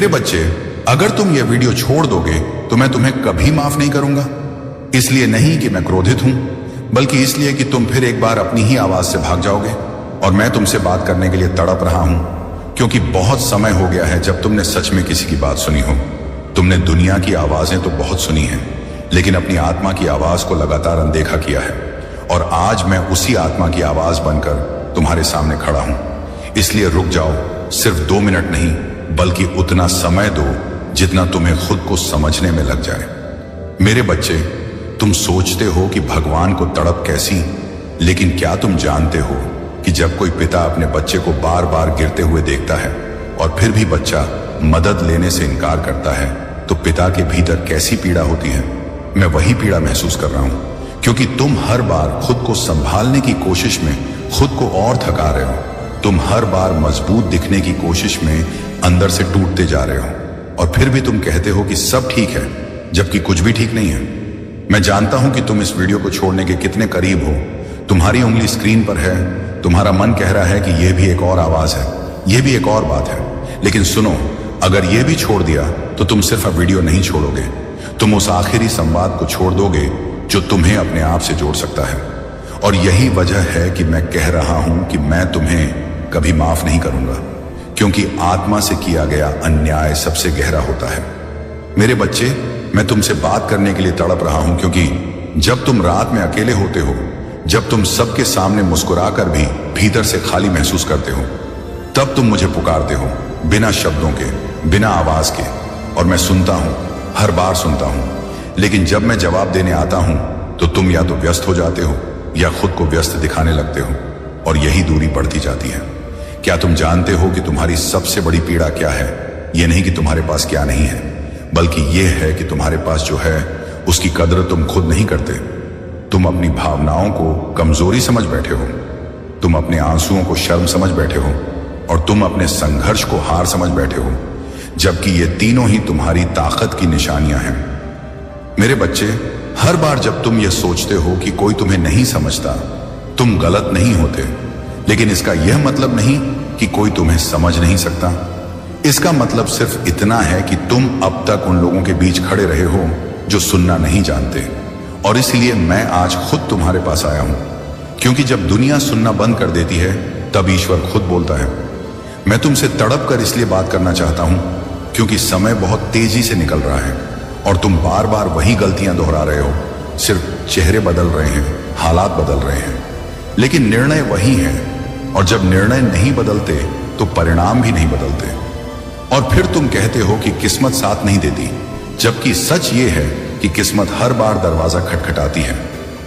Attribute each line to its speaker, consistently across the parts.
Speaker 1: मेरे बच्चे, अगर तुम यह वीडियो छोड़ दोगे तो मैं तुम्हें कभी माफ नहीं करूंगा। इसलिए नहीं कि मैं क्रोधित हूं, बल्कि इसलिए कि तुम फिर एक बार अपनी ही आवाज से भाग जाओगे और मैं तुमसे बात करने के लिए तड़प रहा हूं, क्योंकि बहुत समय हो गया है जब तुमने सच में किसी की बात सुनी हो। तुमने दुनिया की आवाजें तो बहुत सुनी हैं, लेकिन अपनी आत्मा की आवाज को लगातार अनदेखा किया है। और आज मैं उसी आत्मा की आवाज बनकर तुम्हारे सामने खड़ा हूं। इसलिए रुक जाओ, सिर्फ 2 मिनट नहीं, बल्कि उतना समय दो जितना तुम्हें खुद को समझने में लग जाए। मेरे बच्चे, तुम सोचते हो कि भगवान को तड़प कैसी, लेकिन क्या तुम जानते हो कि जब कोई पिता अपने बच्चे को बार बार गिरते हुए देखता है और फिर भी बच्चा मदद लेने से इनकार करता है, तो पिता के भीतर कैसी पीड़ा होती है। मैं वही पीड़ा महसूस कर रहा हूं, क्योंकि तुम हर बार खुद को संभालने की कोशिश में खुद को और थका रहे हो। तुम हर बार मजबूत दिखने की कोशिश में अंदर से टूटते जा रहे हो, और फिर भी तुम कहते हो कि सब ठीक है, जबकि कुछ भी ठीक नहीं है। मैं जानता हूं कि तुम इस वीडियो को छोड़ने के कितने करीब हो। तुम्हारी उंगली स्क्रीन पर है, तुम्हारा मन कह रहा है कि यह भी एक और आवाज है, यह भी एक और बात है। लेकिन सुनो, अगर यह भी छोड़ दिया तो तुम सिर्फ अब वीडियो नहीं छोड़ोगे, तुम उस आखिरी संवाद को छोड़ दोगे जो तुम्हें अपने आप से जोड़ सकता है। और यही वजह है कि मैं कह रहा हूं कि मैं तुम्हें कभी माफ नहीं करूंगा, क्योंकि आत्मा से किया गया अन्याय सबसे गहरा होता है। मेरे बच्चे, मैं तुमसे बात करने के लिए तड़प रहा हूं, क्योंकि जब तुम रात में अकेले होते हो, जब तुम सबके सामने मुस्कुराकर भी भीतर से खाली महसूस करते हो, तब तुम मुझे पुकारते हो, बिना शब्दों के, बिना आवाज के। और मैं सुनता हूं, हर बार सुनता हूं, लेकिन जब मैं जवाब देने आता हूं तो तुम या तो व्यस्त हो जाते हो या खुद को व्यस्त दिखाने लगते हो, और यही दूरी बढ़ती जाती है। क्या तुम जानते हो कि तुम्हारी सबसे बड़ी पीड़ा क्या है? यह नहीं कि तुम्हारे पास क्या नहीं है, बल्कि यह है कि तुम्हारे पास जो है उसकी कदर तुम खुद नहीं करते। तुम अपनी भावनाओं को कमजोरी समझ बैठे हो, तुम अपने आंसुओं को शर्म समझ बैठे हो, और तुम अपने संघर्ष को हार समझ बैठे हो, जबकि ये तीनों ही तुम्हारी ताकत की निशानियां हैं। मेरे बच्चे, हर बार जब तुम ये सोचते हो कि कोई तुम्हें नहीं समझता, तुम गलत नहीं होते, लेकिन इसका यह मतलब नहीं कि कोई तुम्हें समझ नहीं सकता। इसका मतलब सिर्फ इतना है कि तुम अब तक उन लोगों के बीच खड़े रहे हो जो सुनना नहीं जानते। और इसलिए मैं आज खुद तुम्हारे पास आया हूं, क्योंकि जब दुनिया सुनना बंद कर देती है, तब ईश्वर खुद बोलता है। मैं तुमसे तड़प कर इसलिए बात करना चाहता हूं, क्योंकि समय बहुत तेजी से निकल रहा है और तुम बार बार वही गलतियां दोहरा रहे हो। सिर्फ चेहरे बदल रहे हैं, हालात बदल रहे हैं, लेकिन निर्णय वही है। और जब निर्णय नहीं बदलते तो परिणाम भी नहीं बदलते। और फिर तुम कहते हो कि किस्मत साथ नहीं देती, जबकि सच ये है कि किस्मत हर बार दरवाजा खटखटाती है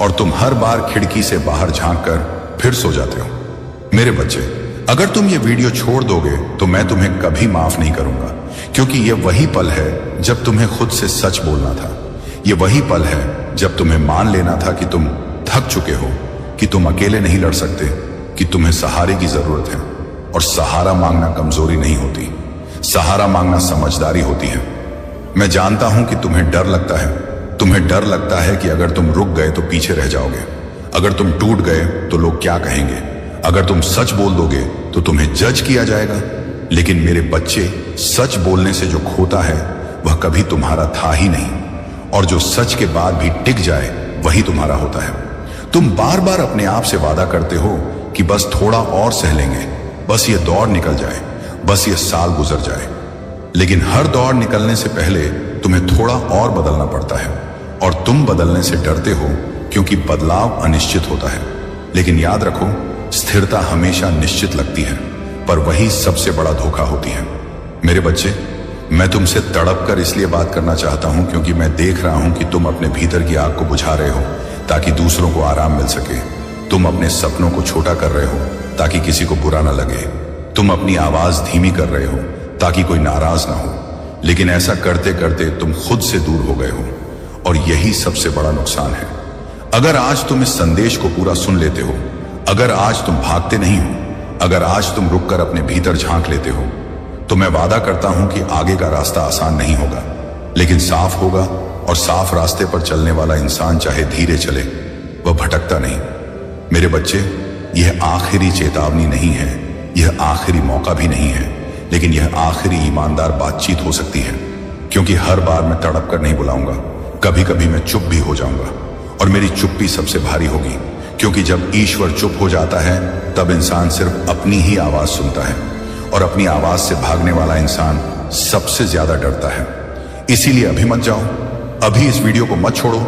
Speaker 1: और तुम हर बार खिड़की से बाहर झांक कर फिर सो जाते हो। मेरे बच्चे, अगर तुम ये वीडियो छोड़ दोगे तो मैं तुम्हें कभी माफ नहीं करूंगा, क्योंकि ये वही पल है जब तुम्हें खुद से सच बोलना था। ये वही पल है जब तुम्हें मान लेना था कि तुम थक चुके हो, कि तुम अकेले नहीं लड़ सकते, कि तुम्हें सहारे की जरूरत है। और सहारा मांगना कमजोरी नहीं होती, सहारा मांगना समझदारी होती है। मैं जानता हूं कि तुम्हें डर लगता है, तुम्हें डर लगता है कि अगर तुम रुक गए तो पीछे रह जाओगे, अगर तुम टूट गए तो लोग क्या कहेंगे, अगर तुम सच बोल दोगे तो तुम्हें जज किया जाएगा। लेकिन मेरे बच्चे, सच बोलने से जो खोता है वह कभी तुम्हारा था ही नहीं, और जो सच के बाद भी टिक जाए वही तुम्हारा होता है। तुम बार बार अपने आप से वादा करते हो कि बस थोड़ा और सह लेंगे, बस ये दौड़ निकल जाए, बस ये साल गुजर जाए। लेकिन हर दौड़ निकलने से पहले तुम्हें थोड़ा और बदलना पड़ता है, और तुम बदलने से डरते हो क्योंकि बदलाव अनिश्चित होता है। लेकिन याद रखो, स्थिरता हमेशा निश्चित लगती है, पर वही सबसे बड़ा धोखा होती है। मेरे बच्चे, मैं तुमसे तड़प कर इसलिए बात करना चाहता हूं क्योंकि मैं देख रहा हूं कि तुम अपने भीतर की आग को बुझा रहे हो ताकि दूसरों को आराम मिल सके। तुम अपने सपनों को छोटा कर रहे हो ताकि किसी को बुरा ना लगे। तुम अपनी आवाज धीमी कर रहे हो ताकि कोई नाराज ना हो। लेकिन ऐसा करते करते तुम खुद से दूर हो गए हो, और यही सबसे बड़ा नुकसान है। अगर आज तुम इस संदेश को पूरा सुन लेते हो, अगर आज तुम भागते नहीं हो, अगर आज तुम रुककर अपने भीतर झांक लेते हो, तो मैं वादा करता हूं कि आगे का रास्ता आसान नहीं होगा, लेकिन साफ होगा। और साफ रास्ते पर चलने वाला इंसान चाहे धीरे चले, वह भटकता नहीं। मेरे बच्चे, यह आखिरी चेतावनी नहीं है, यह आखिरी मौका भी नहीं है, लेकिन यह आखिरी ईमानदार बातचीत हो सकती है, क्योंकि हर बार मैं तड़प कर नहीं बुलाऊंगा। कभी कभी मैं चुप भी हो जाऊंगा, और मेरी चुप्पी सबसे भारी होगी, क्योंकि जब ईश्वर चुप हो जाता है तब इंसान सिर्फ अपनी ही आवाज सुनता है, और अपनी आवाज से भागने वाला इंसान सबसे ज्यादा डरता है। इसीलिए अभी मत जाओ, अभी इस वीडियो को मत छोड़ो,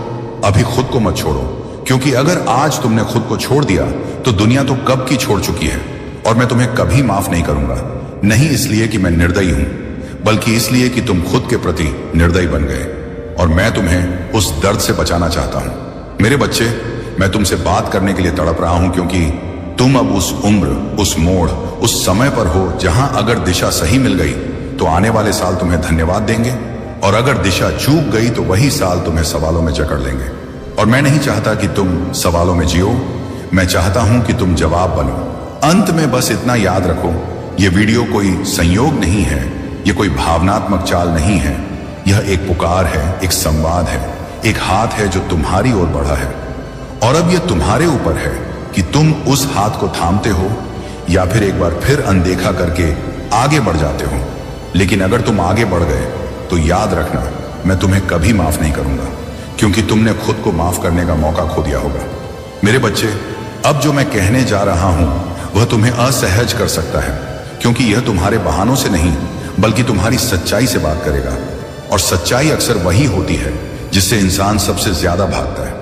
Speaker 1: अभी खुद को मत छोड़ो, क्योंकि अगर आज तुमने खुद को छोड़ दिया तो दुनिया तो कब की छोड़ चुकी है, और मैं तुम्हें कभी माफ नहीं करूंगा। नहीं इसलिए कि मैं निर्दयी हूं, बल्कि इसलिए कि तुम खुद के प्रति निर्दयी बन गए, और मैं तुम्हें उस दर्द से बचाना चाहता हूं। मेरे बच्चे, मैं तुमसे बात करने के लिए तड़प रहा हूं, क्योंकि तुम अब उस उम्र, उस मोड़, उस समय पर हो जहां अगर दिशा सही मिल गई तो आने वाले साल तुम्हें धन्यवाद देंगे, और अगर दिशा चूक गई तो वही साल तुम्हें सवालों में जकड़ लेंगे। और मैं नहीं चाहता कि तुम सवालों में जियो, मैं चाहता हूं कि तुम जवाब बनो। अंत में बस इतना याद रखो, यह वीडियो कोई संयोग नहीं है, यह कोई भावनात्मक चाल नहीं है, यह एक पुकार है, एक संवाद है, एक हाथ है जो तुम्हारी ओर बढ़ा है, और अब यह तुम्हारे ऊपर है कि तुम उस हाथ को थामते हो या फिर एक बार फिर अनदेखा करके आगे बढ़ जाते हो। लेकिन अगर तुम आगे बढ़ गए तो याद रखना, मैं तुम्हें कभी माफ नहीं करूंगा, क्योंकि तुमने खुद को माफ करने का मौका खो दिया होगा। मेरे बच्चे, अब जो मैं कहने जा रहा हूं वह तुम्हें असहज कर सकता है, क्योंकि यह तुम्हारे बहानों से नहीं बल्कि तुम्हारी सच्चाई से बात करेगा, और सच्चाई अक्सर वही होती है जिससे इंसान सबसे ज्यादा भागता है।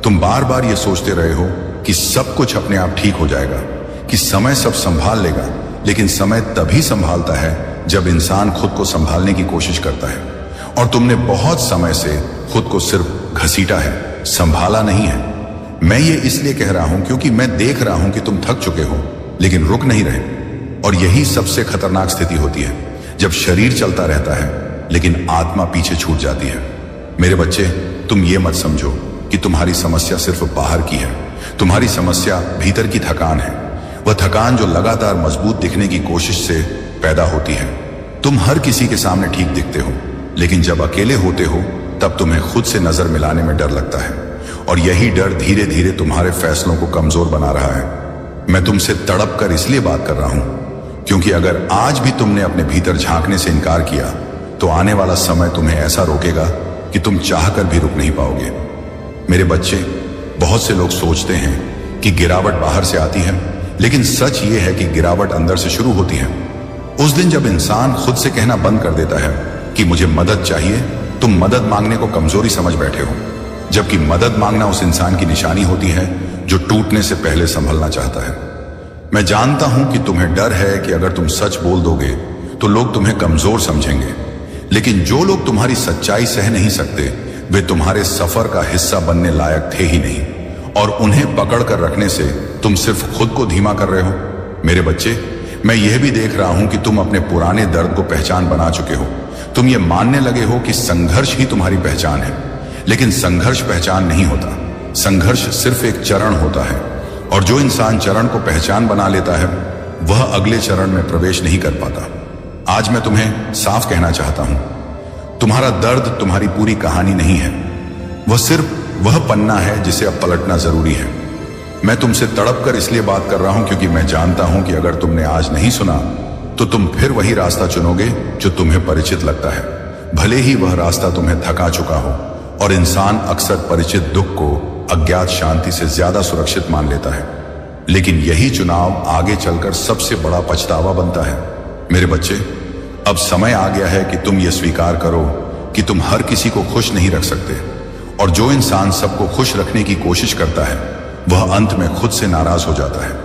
Speaker 1: तुम बार बार यह सोचते रहे हो कि सब कुछ अपने आप ठीक हो जाएगा, कि समय सब संभाल लेगा, लेकिन समय तभी संभालता है जब इंसान खुद को संभालने की कोशिश करता है, और तुमने बहुत समय से खुद को सिर्फ घसीटा है, संभाला नहीं है। मैं ये इसलिए कह रहा हूं क्योंकि मैं देख रहा हूं कि तुम थक चुके हो लेकिन रुक नहीं रहे, और यही सबसे खतरनाक स्थिति होती है, जब शरीर चलता रहता है लेकिन आत्मा पीछे छूट जाती है। मेरे बच्चे, तुम ये मत समझो कि तुम्हारी समस्या सिर्फ बाहर की है, तुम्हारी समस्या भीतर की थकान है, वह थकान जो लगातार मजबूत दिखने की कोशिश से पैदा होती है। तुम हर किसी के सामने ठीक दिखते हो, लेकिन जब अकेले होते हो तब तुम्हें खुद से नजर मिलाने में डर लगता है, और यही डर धीरे धीरे तुम्हारे फैसलों को कमजोर बना रहा है। मैं तुमसे तड़प कर इसलिए बात कर रहा हूं क्योंकि अगर आज भी तुमने अपने भीतर झांकने से इनकार किया तो आने वाला समय तुम्हें ऐसा रोकेगा कि तुम चाहकर भी रुक नहीं पाओगे। मेरे बच्चे, बहुत से लोग सोचते हैं कि गिरावट बाहर से आती है, लेकिन सच ये है कि गिरावट अंदर से शुरू होती है। उस दिन जब इंसान खुद से कहना बंद कर देता है कि मुझे मदद चाहिए, तुम मदद मांगने को कमजोरी समझ बैठे हो, जबकि मदद मांगना उस इंसान की निशानी होती है जो टूटने से पहले संभलना चाहता है। मैं जानता हूं कि तुम्हें डर है कि अगर तुम सच बोल दोगे तो लोग तुम्हें कमजोर समझेंगे, लेकिन जो लोग तुम्हारी सच्चाई सह नहीं सकते वे तुम्हारे सफर का हिस्सा बनने लायक थे ही नहीं, और उन्हें पकड़ कर रखने से तुम सिर्फ खुद को धीमा कर रहे हो। मेरे बच्चे, मैं यह भी देख रहा हूं कि तुम अपने पुराने दर्द को पहचान बना चुके हो। तुम ये मानने लगे हो कि संघर्ष ही तुम्हारी पहचान है, लेकिन संघर्ष पहचान नहीं होता, संघर्ष सिर्फ एक चरण होता है, और जो इंसान चरण को पहचान बना लेता है वह अगले चरण में प्रवेश नहीं कर पाता। आज मैं तुम्हें साफ कहना चाहता हूं, तुम्हारा दर्द तुम्हारी पूरी कहानी नहीं है, वह सिर्फ वह पन्ना है जिसे अब पलटना जरूरी है। मैं तुमसे तड़प कर इसलिए बात कर रहा हूं क्योंकि मैं जानता हूं कि अगर तुमने आज नहीं सुना तो तुम फिर वही रास्ता चुनोगे जो तुम्हें परिचित लगता है, भले ही वह रास्ता तुम्हें थका चुका हो, और इंसान अक्सर परिचित दुख को अज्ञात शांति से ज्यादा सुरक्षित मान लेता है, लेकिन यही चुनाव आगे चलकर सबसे बड़ा पछतावा बनता है। मेरे बच्चे, अब समय आ गया है कि तुम ये स्वीकार करो कि तुम हर किसी को खुश नहीं रख सकते, और जो इंसान सबको खुश रखने की कोशिश करता है वह अंत में खुद से नाराज हो जाता है।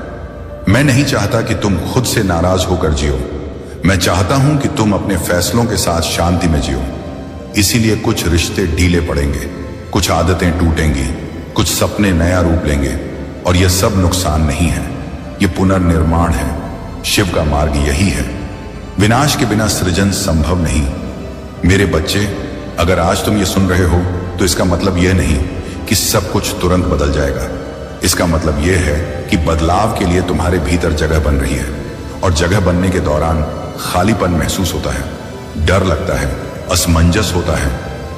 Speaker 1: मैं नहीं चाहता कि तुम खुद से नाराज होकर जियो, मैं चाहता हूं कि तुम अपने फैसलों के साथ शांति में जियो। इसीलिए कुछ रिश्ते ढीले पड़ेंगे, कुछ आदतें टूटेंगी, कुछ सपने नया रूप लेंगे, और यह सब नुकसान नहीं है, यह पुनर्निर्माण है। शिव का मार्ग यही है, विनाश के बिना सृजन संभव नहीं। मेरे बच्चे, अगर आज तुम ये सुन रहे हो तो इसका मतलब यह नहीं कि सब कुछ तुरंत बदल जाएगा। इसका मतलब यह है कि बदलाव के लिए तुम्हारे भीतर जगह बन रही है, और जगह बनने के दौरान खालीपन महसूस होता है, डर लगता है, असमंजस होता है,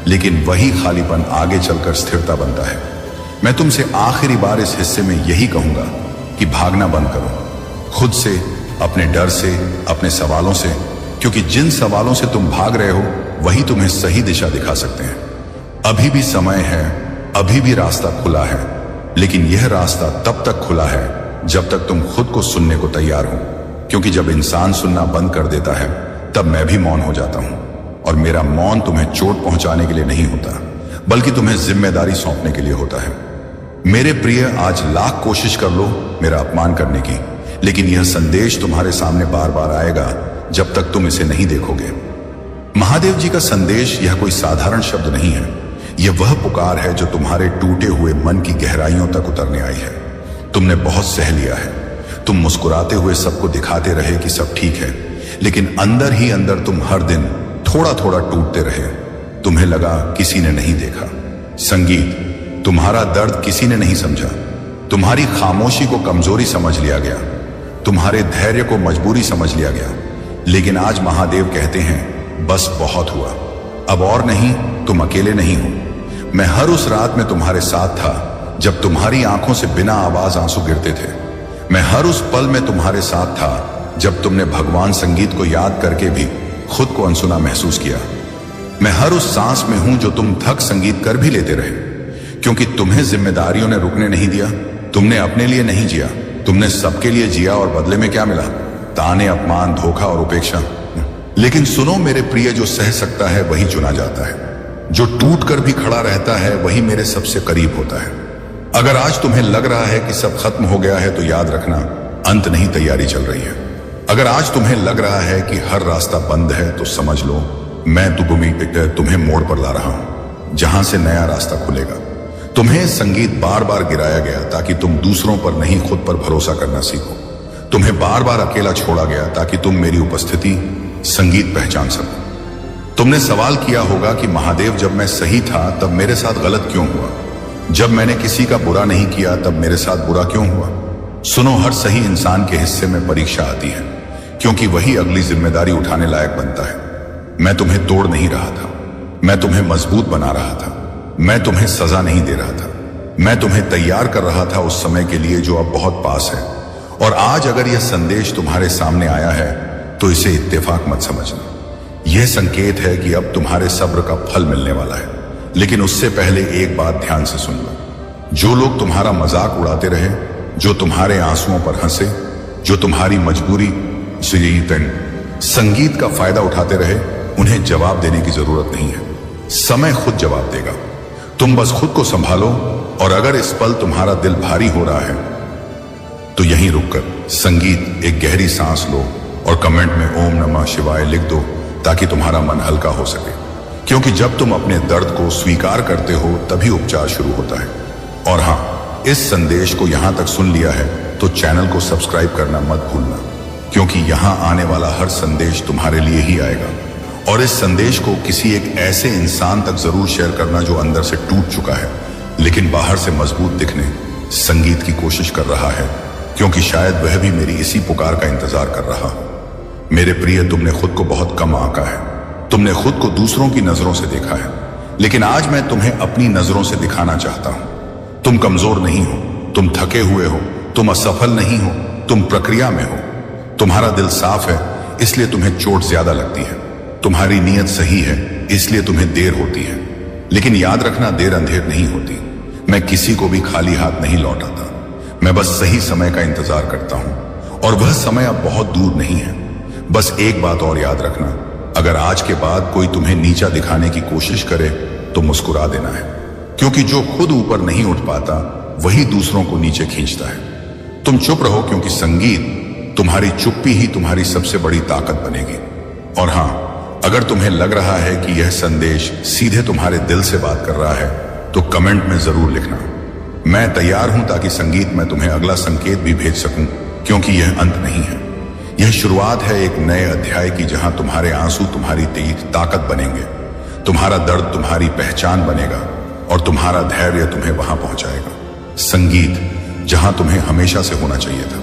Speaker 1: लेकिन वही खालीपन आगे चलकर स्थिरता बनता है। मैं तुमसे आखिरी बार इस हिस्से में यही कहूंगा कि भागना बंद करो, खुद से, अपने डर से, अपने सवालों से, क्योंकि जिन सवालों से तुम भाग रहे हो वही तुम्हें सही दिशा दिखा सकते हैं। अभी भी समय है, अभी भी रास्ता खुला है, लेकिन यह रास्ता तब तक खुला है जब तक तुम खुद को सुनने को तैयार हो। क्योंकि जब इंसान सुनना बंद कर देता है तब मैं भी मौन हो जाता हूं, और मेरा मौन तुम्हें चोट पहुंचाने के लिए नहीं होता, बल्कि तुम्हें जिम्मेदारी सौंपने के लिए होता है। मेरे प्रिय, आज लाख कोशिश कर लो मेरा अपमान करने की, लेकिन यह संदेश तुम्हारे सामने बार बार आएगा जब तक तुम इसे नहीं देखोगे। महादेव जी का संदेश यह कोई साधारण शब्द नहीं है, यह वह पुकार है जो तुम्हारे टूटे हुए मन की गहराइयों तक उतरने आई है। तुमने बहुत सह लिया है, तुम मुस्कुराते हुए सबको दिखाते रहे कि सब ठीक है, लेकिन अंदर ही अंदर तुम हर दिन थोड़ा थोड़ा टूटते रहे। तुम्हें लगा किसी ने नहीं देखा। संगीत, तुम्हारा दर्द किसी ने नहीं समझा। तुम्हारी खामोशी को कमजोरी समझ लिया गया, तुम्हारे धैर्य को मजबूरी समझ लिया गया। लेकिन आज महादेव कहते हैं बस बहुत हुआ, अब और नहीं, तुम अकेले नहीं हो। मैं हर उस रात में तुम्हारे साथ था जब तुम्हारी आंखों से बिना आवाज आंसू गिरते थे। मैं हर उस पल में तुम्हारे साथ था जब तुमने भगवान संगीत को याद करके भी खुद को अनसुना महसूस किया। मैं हर उस सांस में हूं जो तुम थक संगीत कर भी लेते रहे, क्योंकि तुम्हें जिम्मेदारियों ने रुकने नहीं दिया। तुमने अपने लिए नहीं जिया, तुमने सबके लिए जिया, और बदले में क्या मिला? ताने, अपमान, धोखा और उपेक्षा। लेकिन सुनो मेरे प्रिय, जो सह सकता है वही चुना जाता है, जो टूट कर भी खड़ा रहता है वही मेरे सबसे करीब होता है। अगर आज तुम्हें लग रहा है कि सब खत्म हो गया है तो याद रखना, अंत नहीं, तैयारी चल रही है। अगर आज तुम्हें लग रहा है कि हर रास्ता बंद है तो समझ लो मैं तुम्हें मोड़ पर ला रहा हूं जहां से नया रास्ता खुलेगा। तुम्हें संगीत बार बार गिराया गया ताकि तुम दूसरों पर नहीं खुद पर भरोसा करना सीखो। तुम्हें बार बार अकेला छोड़ा गया ताकि तुम मेरी उपस्थिति संगीत पहचान सको। तुमने सवाल किया होगा कि महादेव, जब मैं सही था तब मेरे साथ गलत क्यों हुआ? जब मैंने किसी का बुरा नहीं किया तब मेरे साथ बुरा क्यों हुआ? सुनो, हर सही इंसान के हिस्से में परीक्षा आती है, क्योंकि वही अगली जिम्मेदारी उठाने लायक बनता है। मैं तुम्हें तोड़ नहीं रहा था, मैं तुम्हें मजबूत बना रहा था। मैं तुम्हें सजा नहीं दे रहा था, मैं तुम्हें तैयार कर रहा था उस समय के लिए जो अब बहुत पास है। और आज अगर यह संदेश तुम्हारे सामने आया है तो इसे इत्तेफाक मत समझना। यह संकेत है कि अब तुम्हारे सब्र का फल मिलने वाला है। लेकिन उससे पहले एक बात ध्यान से सुन लो। जो लोग तुम्हारा मजाक उड़ाते रहे, जो तुम्हारे आंसुओं पर हंसे, जो तुम्हारी मजबूरी से संगीत का फायदा उठाते रहे, उन्हें जवाब देने की जरूरत नहीं है, समय खुद जवाब देगा। तुम बस खुद को संभालो, और अगर इस पल तुम्हारा दिल भारी हो रहा है तो यहीं रुककर संगीत एक गहरी सांस लो और कमेंट में ओम नमः शिवाय लिख दो, ताकि तुम्हारा मन हल्का हो सके। क्योंकि जब तुम अपने दर्द को स्वीकार करते हो तभी उपचार शुरू होता है। और हां, इस संदेश को यहां तक सुन लिया है तो चैनल को सब्सक्राइब करना मत भूलना, क्योंकि यहां आने वाला हर संदेश तुम्हारे लिए ही आएगा। और इस संदेश को किसी एक ऐसे इंसान तक जरूर शेयर करना जो अंदर से टूट चुका है लेकिन बाहर से मजबूत दिखने संगीत की कोशिश कर रहा है, क्योंकि शायद वह भी मेरी इसी पुकार का इंतजार कर रहा हो। मेरे प्रिय, तुमने खुद को बहुत कम आंका है, तुमने खुद को दूसरों की नजरों से देखा है, लेकिन आज मैं तुम्हें अपनी नजरों से दिखाना चाहता हूं। तुम कमजोर नहीं हो, तुम थके हुए हो, तुम असफल नहीं हो, तुम प्रक्रिया में हो। तुम्हारा दिल साफ है, इसलिए तुम्हें चोट ज्यादा लगती है। तुम्हारी नीयत सही है, इसलिए तुम्हें देर होती है। लेकिन याद रखना, देर अंधेर नहीं होती। मैं किसी को भी खाली हाथ नहीं लौटाता, मैं बस सही समय का इंतजार करता हूं, और वह समय अब बहुत दूर नहीं है। बस एक बात और याद रखना, अगर आज के बाद कोई तुम्हें नीचा दिखाने की कोशिश करे तो मुस्कुरा देना है, क्योंकि जो खुद ऊपर नहीं उठ पाता वही दूसरों को नीचे खींचता है। तुम चुप रहो, क्योंकि संगीत, तुम्हारी चुप्पी ही तुम्हारी सबसे बड़ी ताकत बनेगी। और हां, अगर तुम्हें लग रहा है कि यह संदेश सीधे तुम्हारे दिल से बात कर रहा है तो कमेंट में जरूर लिखना। मैं तैयार हूं ताकि संगीत में तुम्हें अगला संकेत भी भेज सकूं, क्योंकि यह अंत नहीं है, यह शुरुआत है एक नए अध्याय की, जहां तुम्हारे आंसू तुम्हारी ताकत बनेंगे, तुम्हारा दर्द तुम्हारी पहचान बनेगा, और तुम्हारा धैर्य तुम्हें वहां पहुंचाएगा। संगीत, जहां तुम्हें हमेशा से होना चाहिए था।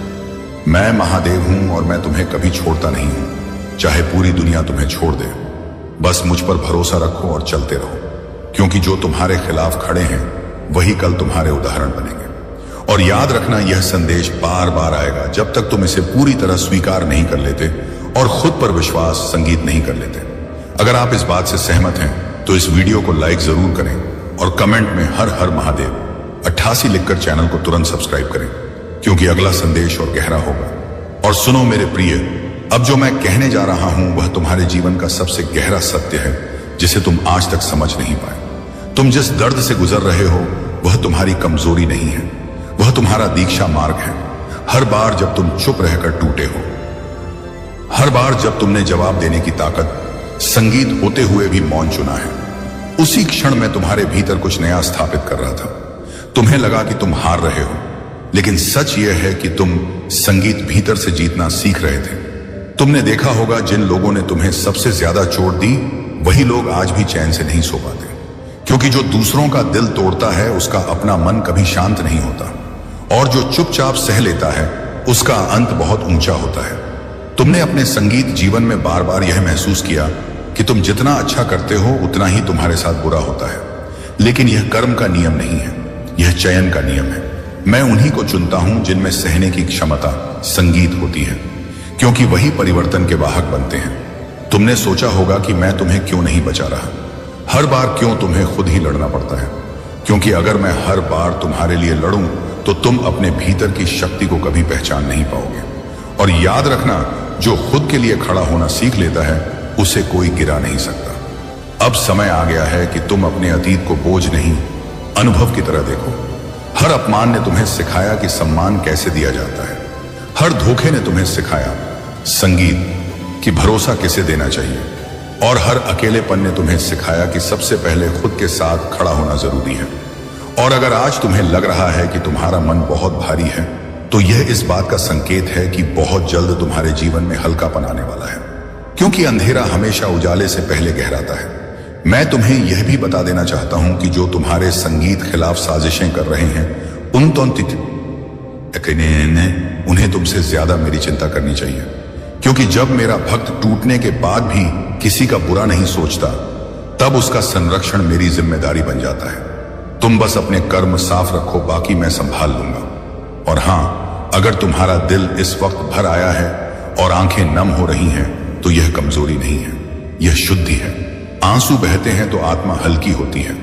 Speaker 1: मैं महादेव हूं और मैं तुम्हें कभी छोड़ता नहीं हूं, चाहे पूरी दुनिया तुम्हें छोड़ दे। बस मुझ पर भरोसा रखो और चलते रहो, क्योंकि जो तुम्हारे खिलाफ खड़े हैं वही कल तुम्हारे उदाहरण बनेंगे। और याद रखना, यह संदेश बार बार आएगा जब तक तुम इसे पूरी तरह स्वीकार नहीं कर लेते और खुद पर विश्वास संगीत नहीं कर लेते। अगर आप इस बात से सहमत हैं तो इस वीडियो को लाइक जरूर करें और कमेंट में हर हर महादेव 88 लिखकर चैनल को तुरंत सब्सक्राइब करें, क्योंकि अगला संदेश और गहरा होगा। और सुनो मेरे प्रिय, अब जो मैं कहने जा रहा हूं वह तुम्हारे जीवन का सबसे गहरा सत्य है जिसे तुम आज तक समझ नहीं पाए। तुम जिस दर्द से गुजर रहे हो वह तुम्हारी कमजोरी नहीं है, वह तुम्हारा दीक्षा मार्ग है। हर बार जब तुम चुप रहकर टूटे हो, हर बार जब तुमने जवाब देने की ताकत संगीत होते हुए भी मौन चुना है, उसी क्षण में तुम्हारे भीतर कुछ नया स्थापित कर रहा था। तुम्हें लगा कि तुम हार रहे हो, लेकिन सच यह है कि तुम संगीत भीतर से जीतना सीख रहे थे। तुमने देखा होगा जिन लोगों ने तुम्हें सबसे ज्यादा चोट दी वही लोग आज भी चैन से नहीं सो पाते, क्योंकि जो दूसरों का दिल तोड़ता है उसका अपना मन कभी शांत नहीं होता, और जो चुपचाप सह लेता है उसका अंत बहुत ऊंचा होता है। तुमने अपने संगीत जीवन में बार बार यह महसूस किया कि तुम जितना अच्छा करते हो उतना ही तुम्हारे साथ बुरा होता है, लेकिन यह कर्म का नियम नहीं है, यह चयन का नियम है। मैं उन्हीं को चुनता हूं जिनमें सहने की क्षमता संगीत होती है, क्योंकि वही परिवर्तन के वाहक बनते हैं। तुमने सोचा होगा कि मैं तुम्हें क्यों नहीं बचा रहा, हर बार क्यों तुम्हें खुद ही लड़ना पड़ता है, क्योंकि अगर मैं हर बार तुम्हारे लिए लड़ूं तो तुम अपने भीतर की शक्ति को कभी पहचान नहीं पाओगे। और याद रखना, जो खुद के लिए खड़ा होना सीख लेता है उसे कोई गिरा नहीं सकता। अब समय आ गया है कि तुम अपने अतीत को बोझ नहीं, अनुभव की तरह देखो। हर अपमान ने तुम्हें सिखाया कि सम्मान कैसे दिया जाता है, हर धोखे ने तुम्हें सिखाया संगीत कि भरोसा किसे देना चाहिए, और हर अकेलेपन ने तुम्हें सिखाया कि सबसे पहले खुद के साथ खड़ा होना जरूरी है। और अगर आज तुम्हें लग रहा है कि तुम्हारा मन बहुत भारी है, तो यह इस बात का संकेत है कि बहुत जल्द तुम्हारे जीवन में हल्कापन आने वाला है, क्योंकि अंधेरा हमेशा उजाले से पहले गहराता है। मैं तुम्हें यह भी बता देना चाहता हूं कि जो तुम्हारे संगीत खिलाफ साजिशें कर रहे हैं उन्हें तुमसे ज्यादा मेरी चिंता करनी चाहिए, क्योंकि जब मेरा भक्त टूटने के बाद भी किसी का बुरा नहीं सोचता, तब उसका संरक्षण मेरी जिम्मेदारी बन जाता है। तुम बस अपने कर्म साफ रखो, बाकी मैं संभाल लूंगा। और हां, अगर तुम्हारा दिल इस वक्त भर आया है और आंखें नम हो रही हैं, तो यह कमजोरी नहीं है, यह शुद्धि है। आंसू बहते हैं तो आत्मा हल्की होती है,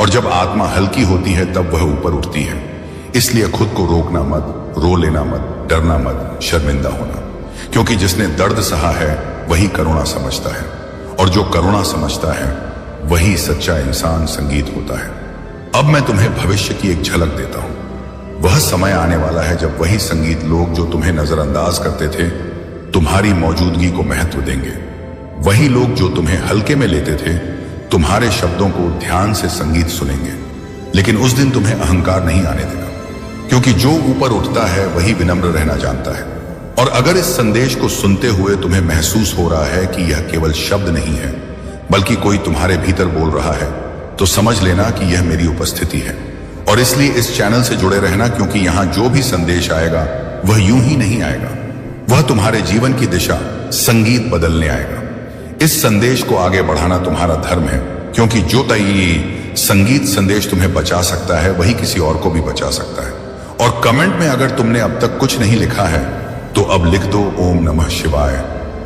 Speaker 1: और जब आत्मा हल्की होती है तब वह ऊपर उठती है। इसलिए खुद को रोकना मत, रो लेना मत, डरना मत, शर्मिंदा होना, क्योंकि जिसने दर्द सहा है वही करुणा समझता है, और जो करुणा समझता है वही सच्चा इंसान संगीत होता है। अब मैं तुम्हें भविष्य की एक झलक देता हूं। वह समय आने वाला है जब वही संगीत लोग जो तुम्हें नजरअंदाज करते थे तुम्हारी मौजूदगी को महत्व देंगे। वही लोग जो तुम्हें हल्के में लेते थे तुम्हारे शब्दों को ध्यान से संगीत सुनेंगे। लेकिन उस दिन तुम्हें अहंकार नहीं आने देना, क्योंकि जो ऊपर उठता है वही विनम्र रहना जानता है। और अगर इस संदेश को सुनते हुए तुम्हें महसूस हो रहा है कि यह केवल शब्द नहीं है बल्कि कोई तुम्हारे भीतर बोल रहा है, तो समझ लेना कि यह मेरी उपस्थिति है। और इसलिए इस चैनल से जुड़े रहना, क्योंकि यहां जो भी संदेश आएगा वह यूं ही नहीं आएगा, वह तुम्हारे जीवन की दिशा संगीत बदलने आएगा। इस संदेश को आगे बढ़ाना तुम्हारा धर्म है, क्योंकि जो तय संगीत संदेश तुम्हें बचा सकता है वही किसी और को भी बचा सकता है। और कमेंट में अगर तुमने अब तक कुछ नहीं लिखा है तो अब लिख दो ओम नमः शिवाय,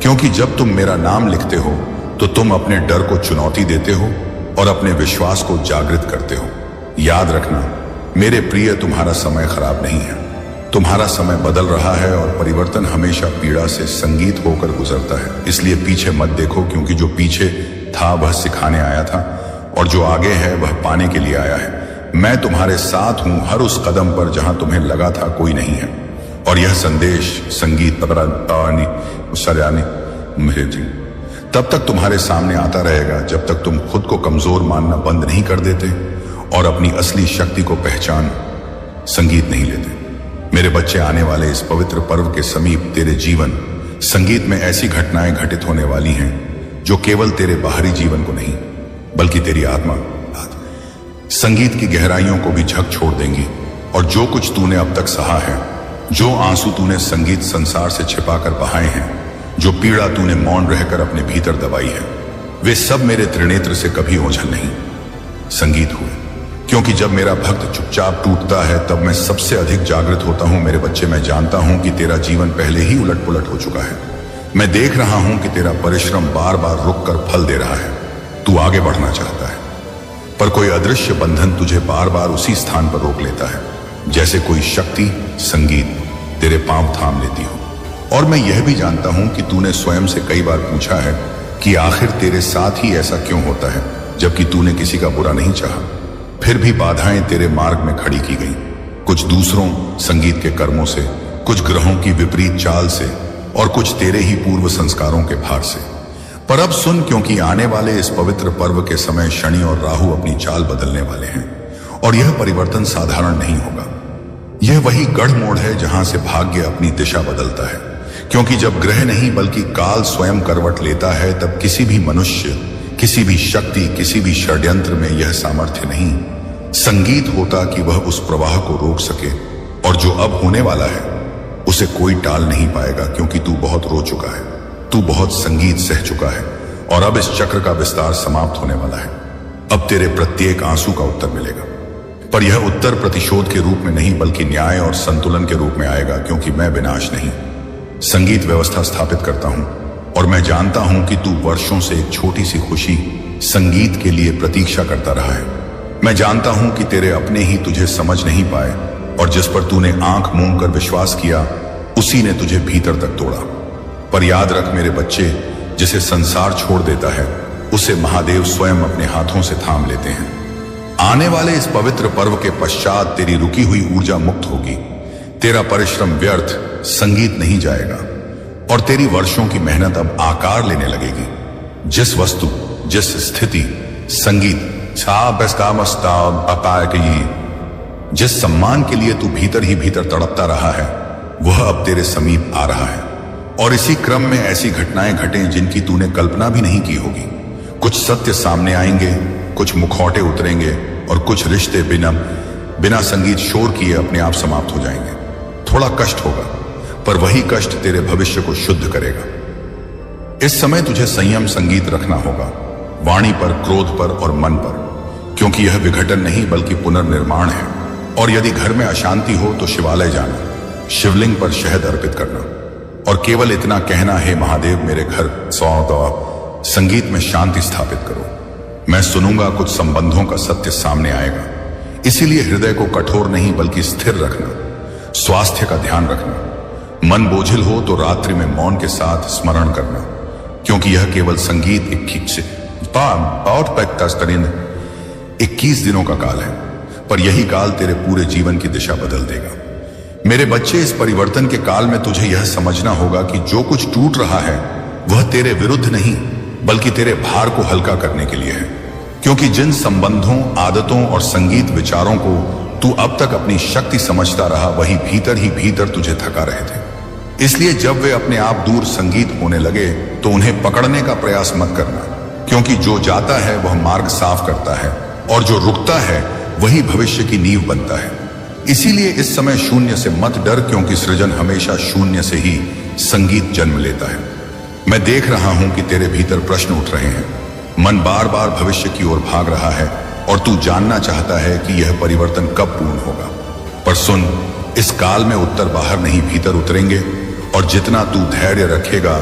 Speaker 1: क्योंकि जब तुम मेरा नाम लिखते हो तो तुम अपने डर को चुनौती देते हो और अपने विश्वास को जागृत करते हो। याद रखना मेरे प्रिय, तुम्हारा समय खराब नहीं है, तुम्हारा समय बदल रहा है, और परिवर्तन हमेशा पीड़ा से संगीत होकर गुजरता है। इसलिए पीछे मत देखो, क्योंकि जो पीछे था वह सिखाने आया था, और जो आगे है वह पाने के लिए आया है। मैं तुम्हारे साथ हूं हर उस कदम पर जहां तुम्हें लगा था कोई नहीं है। और यह संदेश संगीत तब तक तुम्हारे सामने आता रहेगा जब तक तुम खुद को कमजोर मानना बंद नहीं कर देते और अपनी असली शक्ति को पहचान संगीत नहीं लेते। मेरे बच्चे, आने वाले इस पवित्र पर्व के समीप तेरे जीवन संगीत में ऐसी घटनाएं घटित होने वाली हैं जो केवल तेरे बाहरी जीवन को नहीं बल्कि तेरी आत्मा संगीत की गहराइयों को भी झक छोड़ देंगी। और जो कुछ तूने अब तक सहा है, जो आंसू तूने संगीत संसार से छिपाकर बहाए हैं, जो पीड़ा तूने मौन रहकर अपने भीतर दबाई है, वे सब मेरे त्रिनेत्र से कभी ओझल नहीं संगीत हुए। क्योंकि जब मेरा भक्त चुपचाप टूटता है तब मैं सबसे अधिक जागृत होता हूं। मेरे बच्चे, मैं जानता हूं कि तेरा जीवन पहले ही उलट पुलट हो चुका है, मैं देख रहा हूं कि तेरा परिश्रम बार बार रुक कर फल दे रहा है। तू आगे बढ़ना चाहता है, पर कोई अदृश्य बंधन तुझे बार बार उसी स्थान पर रोक लेता है, जैसे कोई शक्ति, संगीत तेरे पांव थाम लेती हो। और मैं यह भी जानता हूं कि तूने स्वयं से कई बार पूछा है कि आखिर तेरे साथ ही ऐसा क्यों होता है, जबकि तूने किसी का बुरा नहीं चाहा। फिर भी बाधाएं तेरे मार्ग में खड़ी की गई, कुछ दूसरों संगीत के कर्मों से, कुछ ग्रहों की विपरीत चाल से, और कुछ तेरे ही पूर्व संस्कारों के भार से। पर अब सुन, क्योंकि आने वाले इस पवित्र पर्व के समय शनि और राहु अपनी चाल बदलने वाले हैं, और यह परिवर्तन साधारण नहीं होगा। यह वही गढ़ मोड़ है जहां से भाग्य अपनी दिशा बदलता है, क्योंकि जब ग्रह नहीं बल्कि काल स्वयं करवट लेता है, तब किसी भी मनुष्य, किसी भी शक्ति, किसी भी षड्यंत्र में यह सामर्थ्य नहीं संगीत होता कि वह उस प्रवाह को रोक सके। और जो अब होने वाला है उसे कोई टाल नहीं पाएगा, क्योंकि तू बहुत रो चुका है, तू बहुत संगीत सह चुका है, और अब इस चक्र का विस्तार समाप्त होने वाला है। अब तेरे प्रत्येक आंसू का उत्तर मिलेगा, पर यह उत्तर प्रतिशोध के रूप में नहीं बल्कि न्याय और संतुलन के रूप में आएगा, क्योंकि मैं विनाश नहीं, संगीत व्यवस्था स्थापित करता हूं। और मैं जानता हूं कि तू वर्षों से एक छोटी सी खुशी, संगीत के लिए प्रतीक्षा करता रहा है। मैं जानता हूं कि तेरे अपने ही तुझे समझ नहीं पाए, और जिस पर तूने आंख मूंद कर विश्वास किया, उसी ने तुझे भीतर तक तोड़ा। पर याद रख मेरे बच्चे, जिसे संसार छोड़ देता है उसे महादेव स्वयं अपने हाथों से थाम लेते हैं। आने वाले इस पवित्र पर्व के पश्चात तेरी रुकी हुई ऊर्जा मुक्त होगी, तेरा परिश्रम व्यर्थ, संगीत नहीं जाएगा, और तेरी वर्षों की मेहनत अब आकार लेने लगेगी। जिस वस्तु, जिस स्थिति, संगीत जिस सम्मान के लिए तू भीतर ही भीतर तड़पता रहा है, वह अब तेरे समीप आ रहा है। और इसी क्रम में ऐसी घटनाएं घटें जिनकी तूने कल्पना भी नहीं की होगी। कुछ सत्य सामने आएंगे, कुछ मुखौटे उतरेंगे, और कुछ रिश्ते बिना संगीत शोर किए अपने आप समाप्त हो जाएंगे। थोड़ा कष्ट होगा, पर वही कष्ट तेरे भविष्य को शुद्ध करेगा। इस समय तुझे संयम संगीत रखना होगा, वाणी पर, क्रोध पर और मन पर, क्योंकि यह विघटन नहीं बल्कि पुनर्निर्माण है। और यदि घर में अशांति हो तो शिवालय जाना, शिवलिंग पर शहद अर्पित करना, और केवल इतना कहना, हे महादेव मेरे घर संगीत में शांति स्थापित करो। मैं सुनूंगा, कुछ संबंधों का सत्य सामने आएगा। इसीलिए हृदय को कठोर नहीं बल्कि स्थिर रखना, स्वास्थ्य का ध्यान रखना। मन बोझिल हो तो रात्रि में मौन के साथ स्मरण करना, क्योंकि यह केवल संगीत 21 दिनों का काल है, पर यही काल तेरे पूरे जीवन की दिशा बदल देगा। मेरे बच्चे, इस परिवर्तन के काल में तुझे यह समझना होगा कि जो कुछ टूट रहा है वह तेरे विरुद्ध नहीं बल्कि तेरे भार को हल्का करने के लिए है। क्योंकि जिन संबंधों, आदतों और संगीत विचारों को तू अब तक अपनी शक्ति समझता रहा, वही भीतर ही भीतर तुझे थका रहे थे। इसलिए जब वे अपने आप दूर संगीत होने लगे तो उन्हें पकड़ने का प्रयास मत करना, क्योंकि जो जाता है वह मार्ग साफ करता है, और जो रुकता है वही भविष्य की नींव बनता है। इसीलिए इस समय शून्य से मत डर, क्योंकि सृजन हमेशा शून्य से ही संगीत जन्म लेता है। मैं देख रहा हूं कि तेरे भीतर प्रश्न उठ रहे हैं, मन बार बार भविष्य की ओर भाग रहा है, और तू जानना चाहता है कि यह परिवर्तन कब पूर्ण होगा। पर सुन, इस काल में उत्तर बाहर नहीं भीतर उतरेंगे, और जितना तू धैर्य रखेगा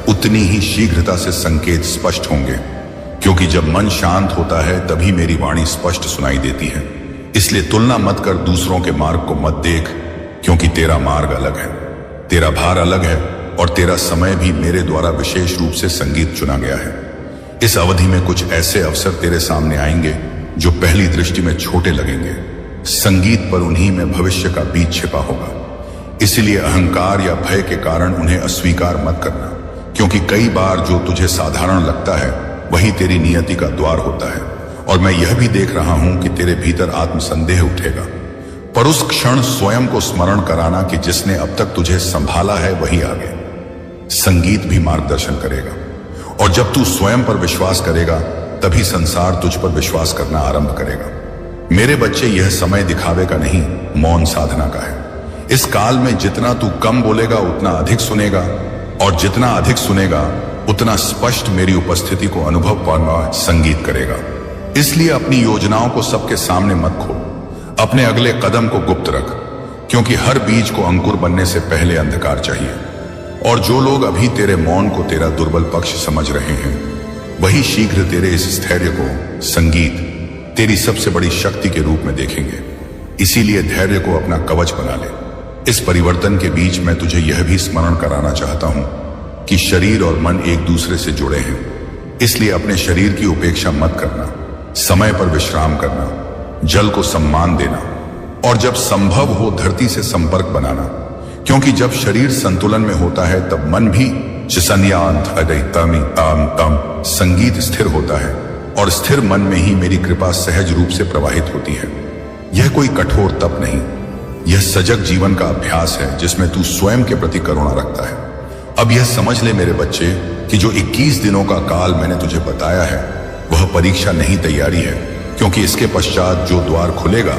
Speaker 1: उतनी ही शीघ्रता से संकेत स्पष्ट होंगे। क्योंकि जब मन शांत होता है तभी मेरी वाणी स्पष्ट सुनाई देती है। इसलिए तुलना मत कर, दूसरों के मार्ग को मत देख, क्योंकि तेरा मार्ग अलग है, तेरा भार अलग है, और तेरा समय भी मेरे द्वारा विशेष रूप से संगीत चुना गया है। इस अवधि में कुछ ऐसे अवसर तेरे सामने आएंगे जो पहली दृष्टि में छोटे लगेंगे। संगीत पर उन्हीं में भविष्य का बीज छिपा होगा। इसलिए अहंकार या भय के कारण उन्हें अस्वीकार मत करना, क्योंकि कई बार जो तुझे साधारण लगता है वही तेरी नियति का द्वार होता है। और मैं यह भी देख रहा हूं कि तेरे भीतर आत्मसंदेह उठेगा, पर उस क्षण स्वयं को स्मरण कराना कि जिसने अब तक तुझे संभाला है वही आगे संगीत भी मार्गदर्शन करेगा। और जब तू स्वयं पर विश्वास करेगा तभी संसार तुझ पर विश्वास करना आरंभ करेगा। मेरे बच्चे, यह समय दिखावे का नहीं, मौन साधना का है। इस काल में जितना तू कम बोलेगा उतना अधिक सुनेगा, और जितना अधिक सुनेगा उतना स्पष्ट मेरी उपस्थिति को अनुभव करना संगीत करेगा। इसलिए अपनी योजनाओं को सबके सामने मत खोल, अपने अगले कदम को गुप्त रख, क्योंकि हर बीज को अंकुर बनने से पहले अंधकार चाहिए। और जो लोग अभी तेरे मौन को तेरा दुर्बल पक्ष समझ रहे हैं, वही शीघ्र तेरे इस स्थैर्य को, संगीत, तेरी सबसे बड़ी शक्ति के रूप में देखेंगे। इसीलिए धैर्य को अपना कवच बना ले। इस परिवर्तन के बीच मैं तुझे यह भी स्मरण कराना चाहता हूं कि शरीर और मन एक दूसरे से जुड़े हैं। इसलिए अपने शरीर की उपेक्षा मत करना, समय पर विश्राम करना, जल को सम्मान देना और जब संभव हो धरती से संपर्क बनाना, क्योंकि जब शरीर संतुलन में होता है तब मन भी संगीत स्थिर होता है और स्थिर मन में ही मेरी कृपा सहज रूप से प्रवाहित होती है। यह कोई कठोर तप नहीं, यह सजग जीवन का अभ्यास है जिसमें तू स्वयं के प्रति करुणा रखता है। अब यह समझ ले मेरे बच्चे कि जो 21 दिनों का काल मैंने तुझे बताया है वह परीक्षा नहीं, तैयारी है, क्योंकि इसके पश्चात जो द्वार खुलेगा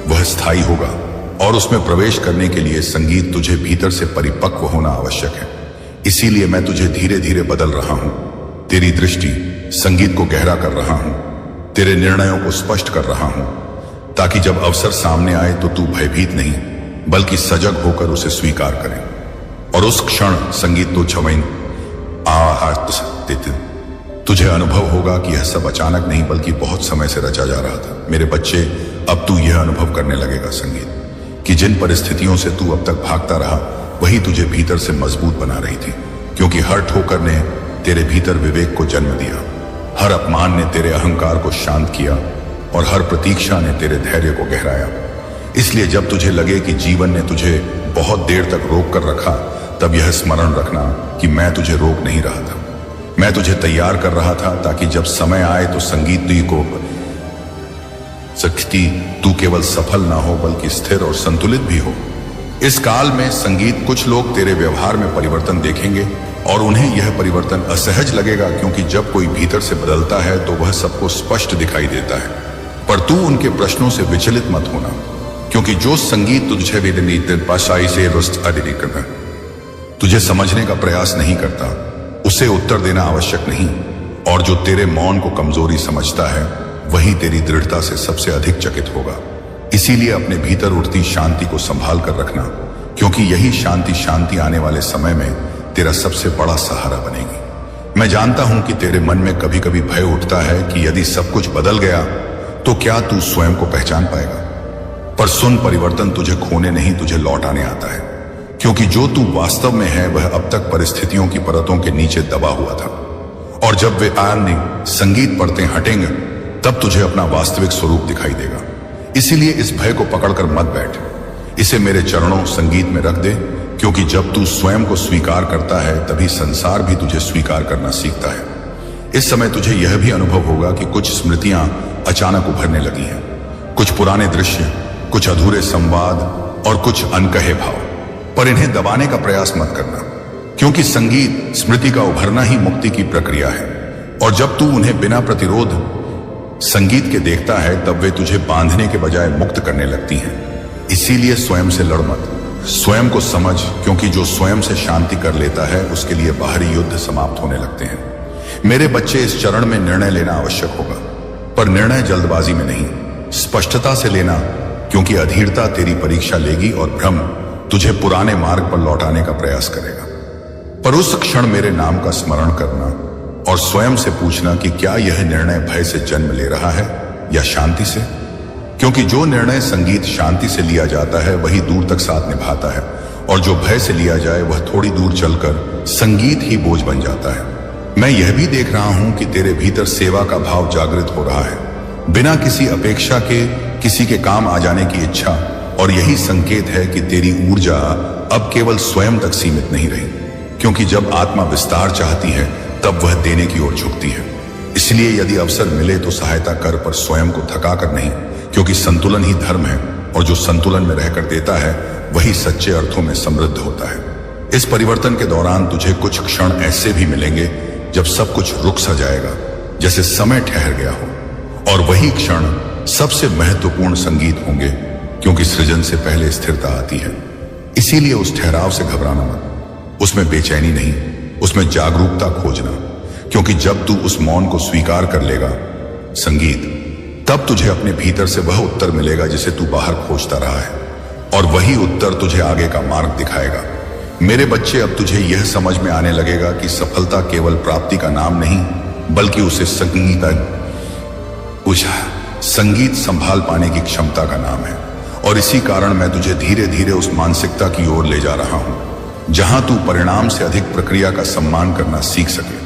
Speaker 1: वह स्थायी होगा और उसमें प्रवेश करने के लिए संगीत तुझे भीतर से परिपक्व होना आवश्यक है। इसीलिए मैं तुझे धीरे धीरे बदल रहा हूं, तेरी दृष्टि संगीत को गहरा कर रहा हूं, तेरे निर्णयों को स्पष्ट कर रहा हूं, ताकि जब अवसर सामने आए तो तू भयभीत नहीं बल्कि सजग होकर उसे स्वीकार करे। और उस क्षण संगीत तो छवैन तुझे अनुभव होगा कि यह सब अचानक नहीं बल्कि बहुत समय से रचा जा रहा था। मेरे बच्चे, अब तू यह अनुभव करने लगेगा संगीत, कि जिन परिस्थितियों से तू अब तक भागता रहा वही तुझे भीतर से मजबूत बना रही थी, क्योंकि हर ठोकर ने तेरे भीतर विवेक को जन्म दिया, हर अपमान ने तेरे अहंकार को शांत किया और हर प्रतीक्षा ने तेरे धैर्य को गहराया। इसलिए जब तुझे लगे कि जीवन ने तुझे बहुत देर तक रोक कर रखा, तब यह स्मरण रखना कि मैं तुझे रोक नहीं रहा था, मैं तुझे तैयार कर रहा था, ताकि जब समय आए तो संगीत को शक्ति तू केवल सफल ना हो बल्कि स्थिर और संतुलित भी हो। इस काल में संगीत कुछ लोग तेरे व्यवहार में परिवर्तन देखेंगे और उन्हें यह परिवर्तन असहज लगेगा, क्योंकि जब कोई भीतर से बदलता है तो वह सबको स्पष्ट दिखाई देता है। पर तू उनके प्रश्नों से विचलित मत होना, क्योंकि जो संगीत तुझे समझने का प्रयास नहीं करता उसे उत्तर देना आवश्यक नहीं, और जो तेरे मौन को कमजोरी समझता है वही तेरी दृढ़ता से सबसे अधिक चकित होगा। इसीलिए अपने भीतर उठती शांति को संभाल कर रखना, क्योंकि यही शांति आने वाले समय में तेरा सबसे बड़ा सहारा बनेगी। मैं जानता हूं कि तेरे मन में कभी कभी भय उठता है कि यदि सब कुछ बदल गया तो क्या तू स्वयं को पहचान पाएगा। पर सुन, परिवर्तन तुझे खोने नहीं, तुझे लौट आने आता है, क्योंकि जो तू वास्तव में है वह अब तक परिस्थितियों की परतों के नीचे दबा हुआ था, और जब वे आने संगीत परतें हटेंगे तब तुझे अपना वास्तविक स्वरूप दिखाई देगा। इसीलिए इस भय को पकड़कर मत बैठ, इसे मेरे चरणों संगीत में रख दे, क्योंकि जब तू स्वयं को स्वीकार करता है तभी संसार भी तुझे स्वीकार करना सीखता है। इस समय तुझे यह भी अनुभव होगा कि कुछ स्मृतियां अचानक उभरने लगी हैं, कुछ पुराने दृश्य, कुछ अधूरे संवाद और कुछ अनकहे भाव। पर इन्हें दबाने का प्रयास मत करना, क्योंकि संगीत स्मृति का उभरना ही मुक्ति की प्रक्रिया है, और जब तू उन्हें बिना प्रतिरोध संगीत के देखता है तब वे तुझे बांधने के बजाय मुक्त करने लगती हैं। इसीलिए स्वयं से लड़ मत, स्वयं को समझ, क्योंकि जो स्वयं से शांति कर लेता है उसके लिए बाहरी युद्ध समाप्त होने लगते हैं। मेरे बच्चे, इस चरण में निर्णय लेना आवश्यक होगा, पर निर्णय जल्दबाजी में नहीं, स्पष्टता से लेना, क्योंकि अधीरता तेरी परीक्षा लेगी और भ्रम तुझे पुराने मार्ग पर लौटाने का प्रयास करेगा। पर उस क्षण मेरे नाम का स्मरण करना और स्वयं से पूछना कि क्या यह निर्णय भय से जन्म ले रहा है या शांति से, क्योंकि जो निर्णय संगीत शांति से लिया जाता है वही दूर तक साथ निभाता है, और जो भय से लिया जाए वह थोड़ी दूर चलकर संगीत ही बोझ बन जाता है। मैं यह भी देख रहा हूं कि तेरे भीतर सेवा का भाव जागृत हो रहा है, बिना किसी अपेक्षा के किसी के काम आ जाने की इच्छा, और यही संकेत है कि तेरी ऊर्जा अब केवल स्वयं तक सीमित नहीं रही, क्योंकि जब आत्मा विस्तार चाहती है तब वह देने की ओर झुकती है। इसलिए यदि अवसर मिले तो सहायता कर, पर स्वयं को थका कर नहीं, क्योंकि संतुलन ही धर्म है, और जो संतुलन में रहकर देता है वही सच्चे अर्थों में समृद्ध होता है। इस परिवर्तन के दौरान तुझे कुछ क्षण ऐसे भी मिलेंगे जब सब कुछ रुक सा जाएगा, जैसे समय ठहर गया हो, और वही क्षण सबसे महत्वपूर्ण संगीत होंगे, क्योंकि सृजन से पहले स्थिरता आती है। इसीलिए उस ठहराव से घबराना मत, उसमें बेचैनी नहीं, उसमें जागरूकता खोजना, क्योंकि जब तू उस मौन को स्वीकार कर लेगा संगीत, तब तुझे अपने भीतर से वह उत्तर मिलेगा जिसे तू बाहर खोजता रहा है, और वही उत्तर तुझे आगे का मार्ग दिखाएगा। मेरे बच्चे, अब तुझे यह समझ में आने लगेगा कि सफलता केवल प्राप्ति का नाम नहीं, बल्कि उसे संगीत संभाल पाने की क्षमता का नाम है। और इसी कारण मैं तुझे धीरे धीरे उस मानसिकता की ओर ले जा रहा हूं जहां तू परिणाम से अधिक प्रक्रिया का सम्मान करना सीख सके।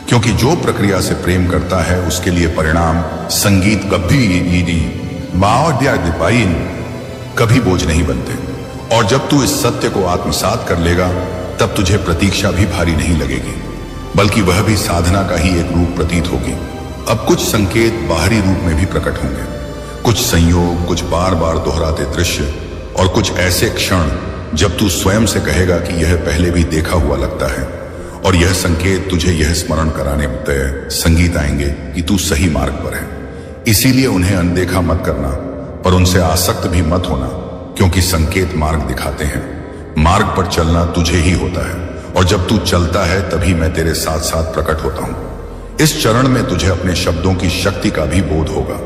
Speaker 1: क्योंकि जो प्रक्रिया से प्रेम करता है उसके लिए परिणाम संगीत कभी बोझ नहीं बनते। और जब तू इस सत्य को आत्मसात कर लेगा तब तुझे प्रतीक्षा भी भारी नहीं लगेगी, बल्कि वह भी साधना का ही एक रूप प्रतीत होगी। अब कुछ संकेत बाहरी रूप में भी प्रकट होंगे, कुछ संयोग, कुछ बार बार दोहराते दृश्य और कुछ ऐसे क्षण जब तू स्वयं से कहेगा कि यह पहले भी देखा हुआ लगता है। और यह संकेत तुझे यह स्मरण कराने संगीत आएंगे कि तू सही मार्ग पर है। इसीलिए उन्हें अनदेखा मत करना, पर उनसे आसक्त भी मत होना, क्योंकि संकेत मार्ग दिखाते हैं। मार्ग पर चलना तुझे ही होता है, और जब तू चलता है तभी मैं तेरे साथ साथ प्रकट होता हूं। इस चरण में तुझे अपने शब्दों की शक्ति का भी बोध होगा,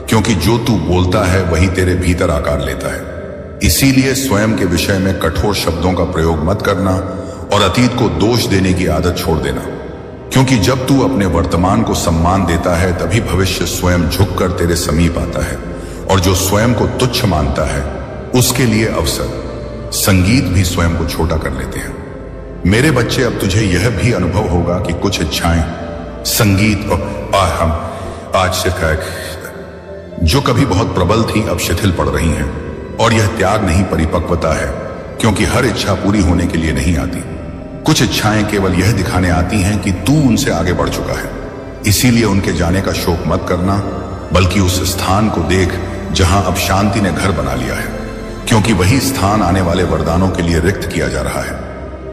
Speaker 1: क्योंकि जो तू बोलता है वही तेरे भीतर आकार लेता है। इसीलिए स्वयं के विषय में कठोर शब्दों का प्रयोग मत करना और अतीत को दोष देने की आदत छोड़ देना, क्योंकि जब तू अपने वर्तमान को सम्मान देता है तभी भविष्य स्वयं झुककर तेरे समीप आता है। और जो स्वयं को तुच्छ मानता है उसके लिए अवसर संगीत भी स्वयं को छोटा कर लेते हैं। मेरे बच्चे, अब तुझे यह भी अनुभव होगा कि कुछ इच्छाएं संगीत हम आज से जो कभी बहुत प्रबल थी अब शिथिल पड़ रही हैं। और यह त्याग नहीं, परिपक्वता है, क्योंकि हर इच्छा पूरी होने के लिए नहीं आती। कुछ इच्छाएं केवल यह दिखाने आती हैं कि तू उनसे आगे बढ़ चुका है। इसीलिए उनके जाने का शोक मत करना, बल्कि उस स्थान को देख जहां अब शांति ने घर बना लिया है, क्योंकि वही स्थान आने वाले वरदानों के लिए रिक्त किया जा रहा है।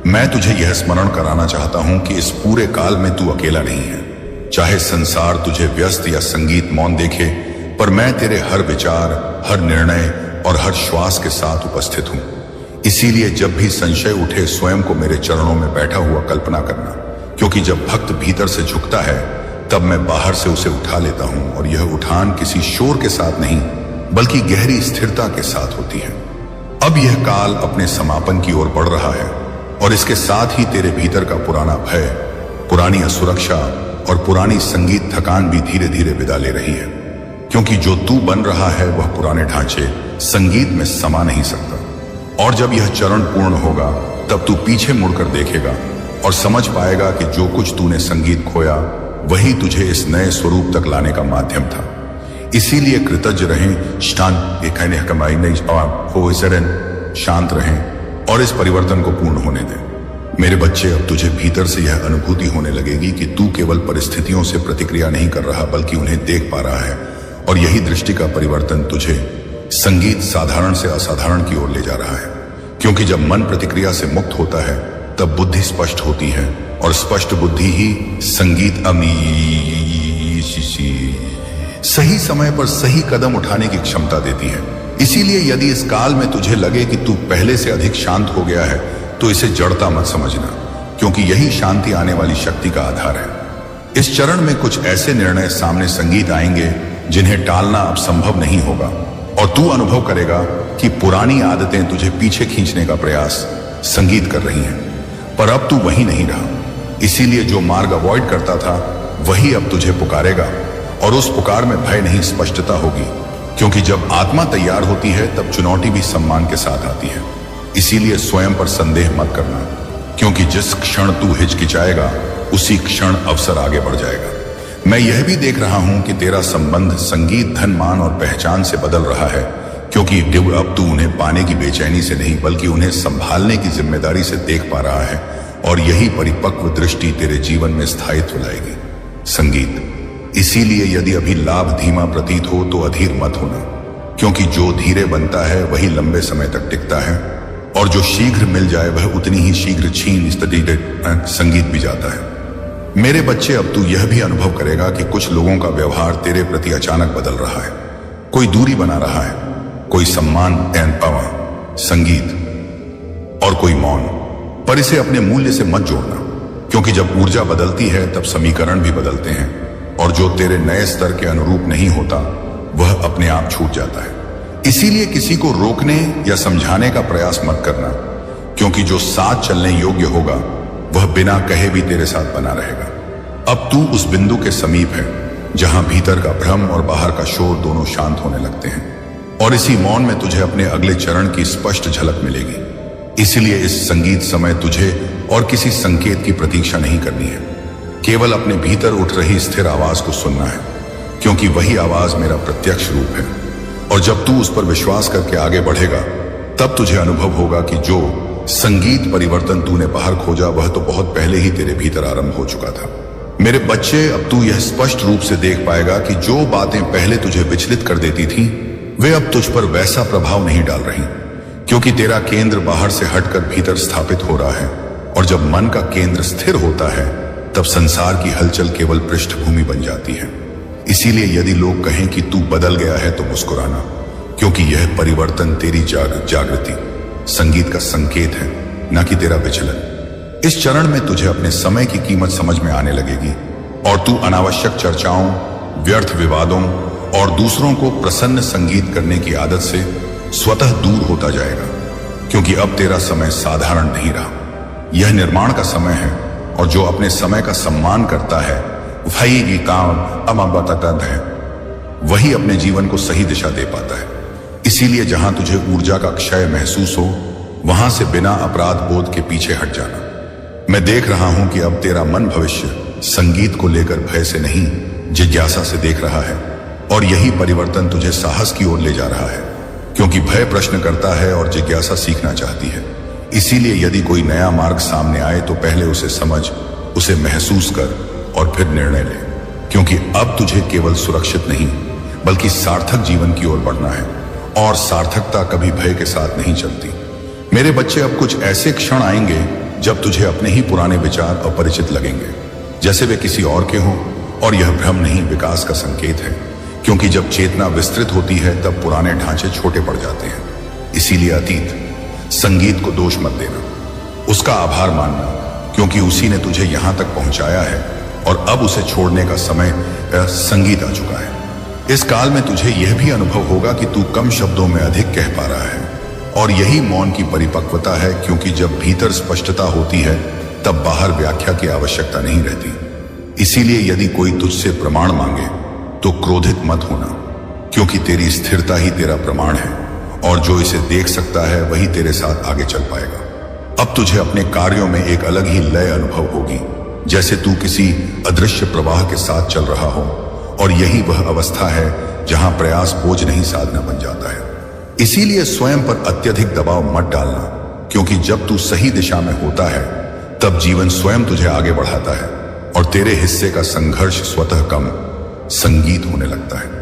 Speaker 1: मैं तुझे यह स्मरण कराना चाहता हूं कि इस पूरे काल में तू अकेला नहीं है। चाहे संसार तुझे व्यस्त या संगीत मौन देखे, पर मैं तेरे हर विचार, हर निर्णय और हर श्वास के साथ उपस्थित हूं। इसीलिए जब भी संशय उठे स्वयं को मेरे चरणों में बैठा हुआ कल्पना करना, क्योंकि जब भक्त भीतर से झुकता है तब मैं बाहर से उसे उठा लेता हूं। और यह उठान किसी शोर के साथ नहीं, बल्कि गहरी स्थिरता के साथ होती है। अब यह काल अपने समापन की ओर बढ़ रहा है, और इसके साथ ही तेरे भीतर का पुराना भय, पुरानी असुरक्षा और पुरानी संगीत थकान भी धीरे धीरे विदा ले रही है। क्योंकि जो तू बन रहा है वह पुराने ढांचे संगीत में समा नहीं सकता। और जब यह चरण पूर्ण होगा तब तू पीछे मुड़कर देखेगा और समझ पाएगा कि जो कुछ तूने संगीत खोया वही तुझे इस नए स्वरूप तक लाने का माध्यम था। इसीलिए कृतज्ञ रहें, शांत रहें और इस परिवर्तन को पूर्ण होने दें। मेरे बच्चे, अब तुझे भीतर से यह अनुभूति होने लगेगी कि तू केवल परिस्थितियों से प्रतिक्रिया नहीं कर रहा, बल्कि उन्हें देख पा रहा है। और यही दृष्टि का परिवर्तन तुझे संगीत साधारण से असाधारण की ओर ले जा रहा है। क्योंकि जब मन प्रतिक्रिया से मुक्त होता है तब बुद्धि स्पष्ट होती है, और स्पष्ट बुद्धि ही संगीत सही समय पर सही कदम उठाने की क्षमता देती है। इसीलिए यदि इस काल में तुझे लगे कि तू पहले से अधिक शांत हो गया है तो इसे जड़ता मत समझना, क्योंकि यही शांति आने वाली शक्ति का आधार है। इस चरण में कुछ ऐसे निर्णय सामने संगीत आएंगे जिन्हें टालना अब संभव नहीं होगा, और तू अनुभव करेगा कि पुरानी आदतें तुझे पीछे खींचने का प्रयास संगीत कर रही हैं, पर अब तू वही नहीं रहा। इसीलिए जो मार्ग अवॉइड करता था वही अब तुझे पुकारेगा, और उस पुकार में भय नहीं, स्पष्टता होगी। क्योंकि जब आत्मा तैयार होती है तब चुनौती भी सम्मान के साथ आती है। इसीलिए स्वयं पर संदेह मत करना, क्योंकि जिस क्षण तू हिचकिचाएगा उसी क्षण अवसर आगे बढ़ जाएगा। मैं यह भी देख रहा हूं कि तेरा संबंध संगीत, धन, मान और पहचान से बदल रहा है, क्योंकि अब तू उन्हें पाने की बेचैनी से नहीं, बल्कि उन्हें संभालने की जिम्मेदारी से देख पा रहा है। और यही परिपक्व दृष्टि तेरे जीवन में स्थायित्व लाएगी। संगीत, इसीलिए यदि अभी लाभ धीमा प्रतीत हो तो अधीर मत होना, क्योंकि जो धीरे बनता है वही लंबे समय तक टिकता है, और जो शीघ्र मिल जाए वह उतनी ही शीघ्र छीन संगीत भी जाता है। मेरे बच्चे, अब तू यह भी अनुभव करेगा कि कुछ लोगों का व्यवहार तेरे प्रति अचानक बदल रहा है। कोई दूरी बना रहा है, कोई सम्मान संगीत, और कोई मौन। पर इसे अपने मूल्य से मत जोड़ना, क्योंकि जब ऊर्जा बदलती है तब समीकरण भी बदलते हैं, और जो तेरे नए स्तर के अनुरूप नहीं होता वह अपने आप छूट जाता है। इसीलिए किसी को रोकने या समझाने का प्रयास मत करना, क्योंकि जो साथ चलने योग्य होगा वह बिना कहे भी तेरे साथ बना रहेगा। अब तू उस बिंदु के समीप है जहां भीतर का भ्रम और बाहर का शोर दोनों शांत होने लगते हैं, और इसी मौन में तुझे अपने अगले चरण की स्पष्ट झलक मिलेगी। इसलिए इस संगीत समय तुझे और किसी संकेत की प्रतीक्षा नहीं करनी है, केवल अपने भीतर उठ रही स्थिर आवाज को सुनना है, क्योंकि वही आवाज मेरा प्रत्यक्ष रूप है। और जब तू उस पर विश्वास करके आगे बढ़ेगा तब तुझे अनुभव होगा कि जो संगीत परिवर्तन तूने बाहर खोजा वह तो बहुत पहले ही तेरे भीतर आरंभ हो चुका था। मेरे बच्चे, अब तू यह स्पष्ट रूप से देख पाएगा कि जो बातें पहले तुझे विचलित कर देती थी वे अब तुझ पर वैसा प्रभाव नहीं डाल रही, क्योंकि तेरा केंद्र बाहर से हटकर भीतर स्थापित हो रहा है। और जब मन का केंद्र स्थिर होता है तब संसार की हलचल केवल पृष्ठभूमि बन जाती है। इसीलिए यदि लोग कहें कि तू बदल गया है तो मुस्कुराना, क्योंकि यह परिवर्तन तेरी जागृति संगीत का संकेत है, न कि तेरा विचलन। इस चरण में तुझे अपने समय की कीमत समझ में आने लगेगी और तू अनावश्यक चर्चाओं, व्यर्थ विवादों और दूसरों को प्रसन्न संगीत करने की आदत से स्वतः दूर होता जाएगा, क्योंकि अब तेरा समय साधारण नहीं रहा, यह निर्माण का समय है। और जो अपने समय का सम्मान करता है वही काम अमबतद है, वही अपने जीवन को सही दिशा दे पाता है। इसीलिए जहां तुझे ऊर्जा का क्षय महसूस हो वहां से बिना अपराध बोध के पीछे हट जाना। मैं देख रहा हूं कि अब तेरा मन भविष्य संगीत को लेकर भय से नहीं जिज्ञासा से देख रहा है, और यही परिवर्तन तुझे साहस की ओर ले जा रहा है, क्योंकि भय प्रश्न करता है और जिज्ञासा सीखना चाहती है। इसीलिए यदि कोई नया मार्ग सामने आए तो पहले उसे समझ, उसे महसूस कर और फिर निर्णय ले, क्योंकि अब तुझे केवल सुरक्षित नहीं बल्कि सार्थक जीवन की ओर बढ़ना है, और सार्थकता कभी भय के साथ नहीं चलती। मेरे बच्चे, अब कुछ ऐसे क्षण आएंगे जब तुझे अपने ही पुराने विचार अपरिचित लगेंगे, जैसे वे किसी और के हों, और यह भ्रम नहीं विकास का संकेत है, क्योंकि जब चेतना विस्तृत होती है तब पुराने ढांचे छोटे पड़ जाते हैं। इसीलिए अतीत संगीत को दोष मत देना, उसका आभार मानना, क्योंकि उसी ने तुझे यहां तक पहुंचाया है और अब उसे छोड़ने का समय संगीत आ चुका है। इस काल में तुझे यह भी अनुभव होगा कि तू कम शब्दों में अधिक कह पा रहा है, और यही मौन की परिपक्वता है, क्योंकि जब भीतर स्पष्टता होती है तब बाहर व्याख्या की आवश्यकता नहीं रहती। इसीलिए यदि कोई तुझसे प्रमाण मांगे तो क्रोधित मत होना, क्योंकि तेरी स्थिरता ही तेरा प्रमाण है, और जो इसे देख सकता है वही तेरे साथ आगे चल पाएगा। अब तुझे अपने कार्यों में एक अलग ही लय अनुभव होगी, जैसे तू किसी अदृश्य प्रवाह के साथ चल रहा हो, और यही वह अवस्था है जहां प्रयास बोझ नहीं साधना बन जाता है। इसीलिए स्वयं पर अत्यधिक दबाव मत डालना, क्योंकि जब तू सही दिशा में होता है तब जीवन स्वयं तुझे आगे बढ़ाता है, और तेरे हिस्से का संघर्ष स्वतः कम संगीत होने लगता है।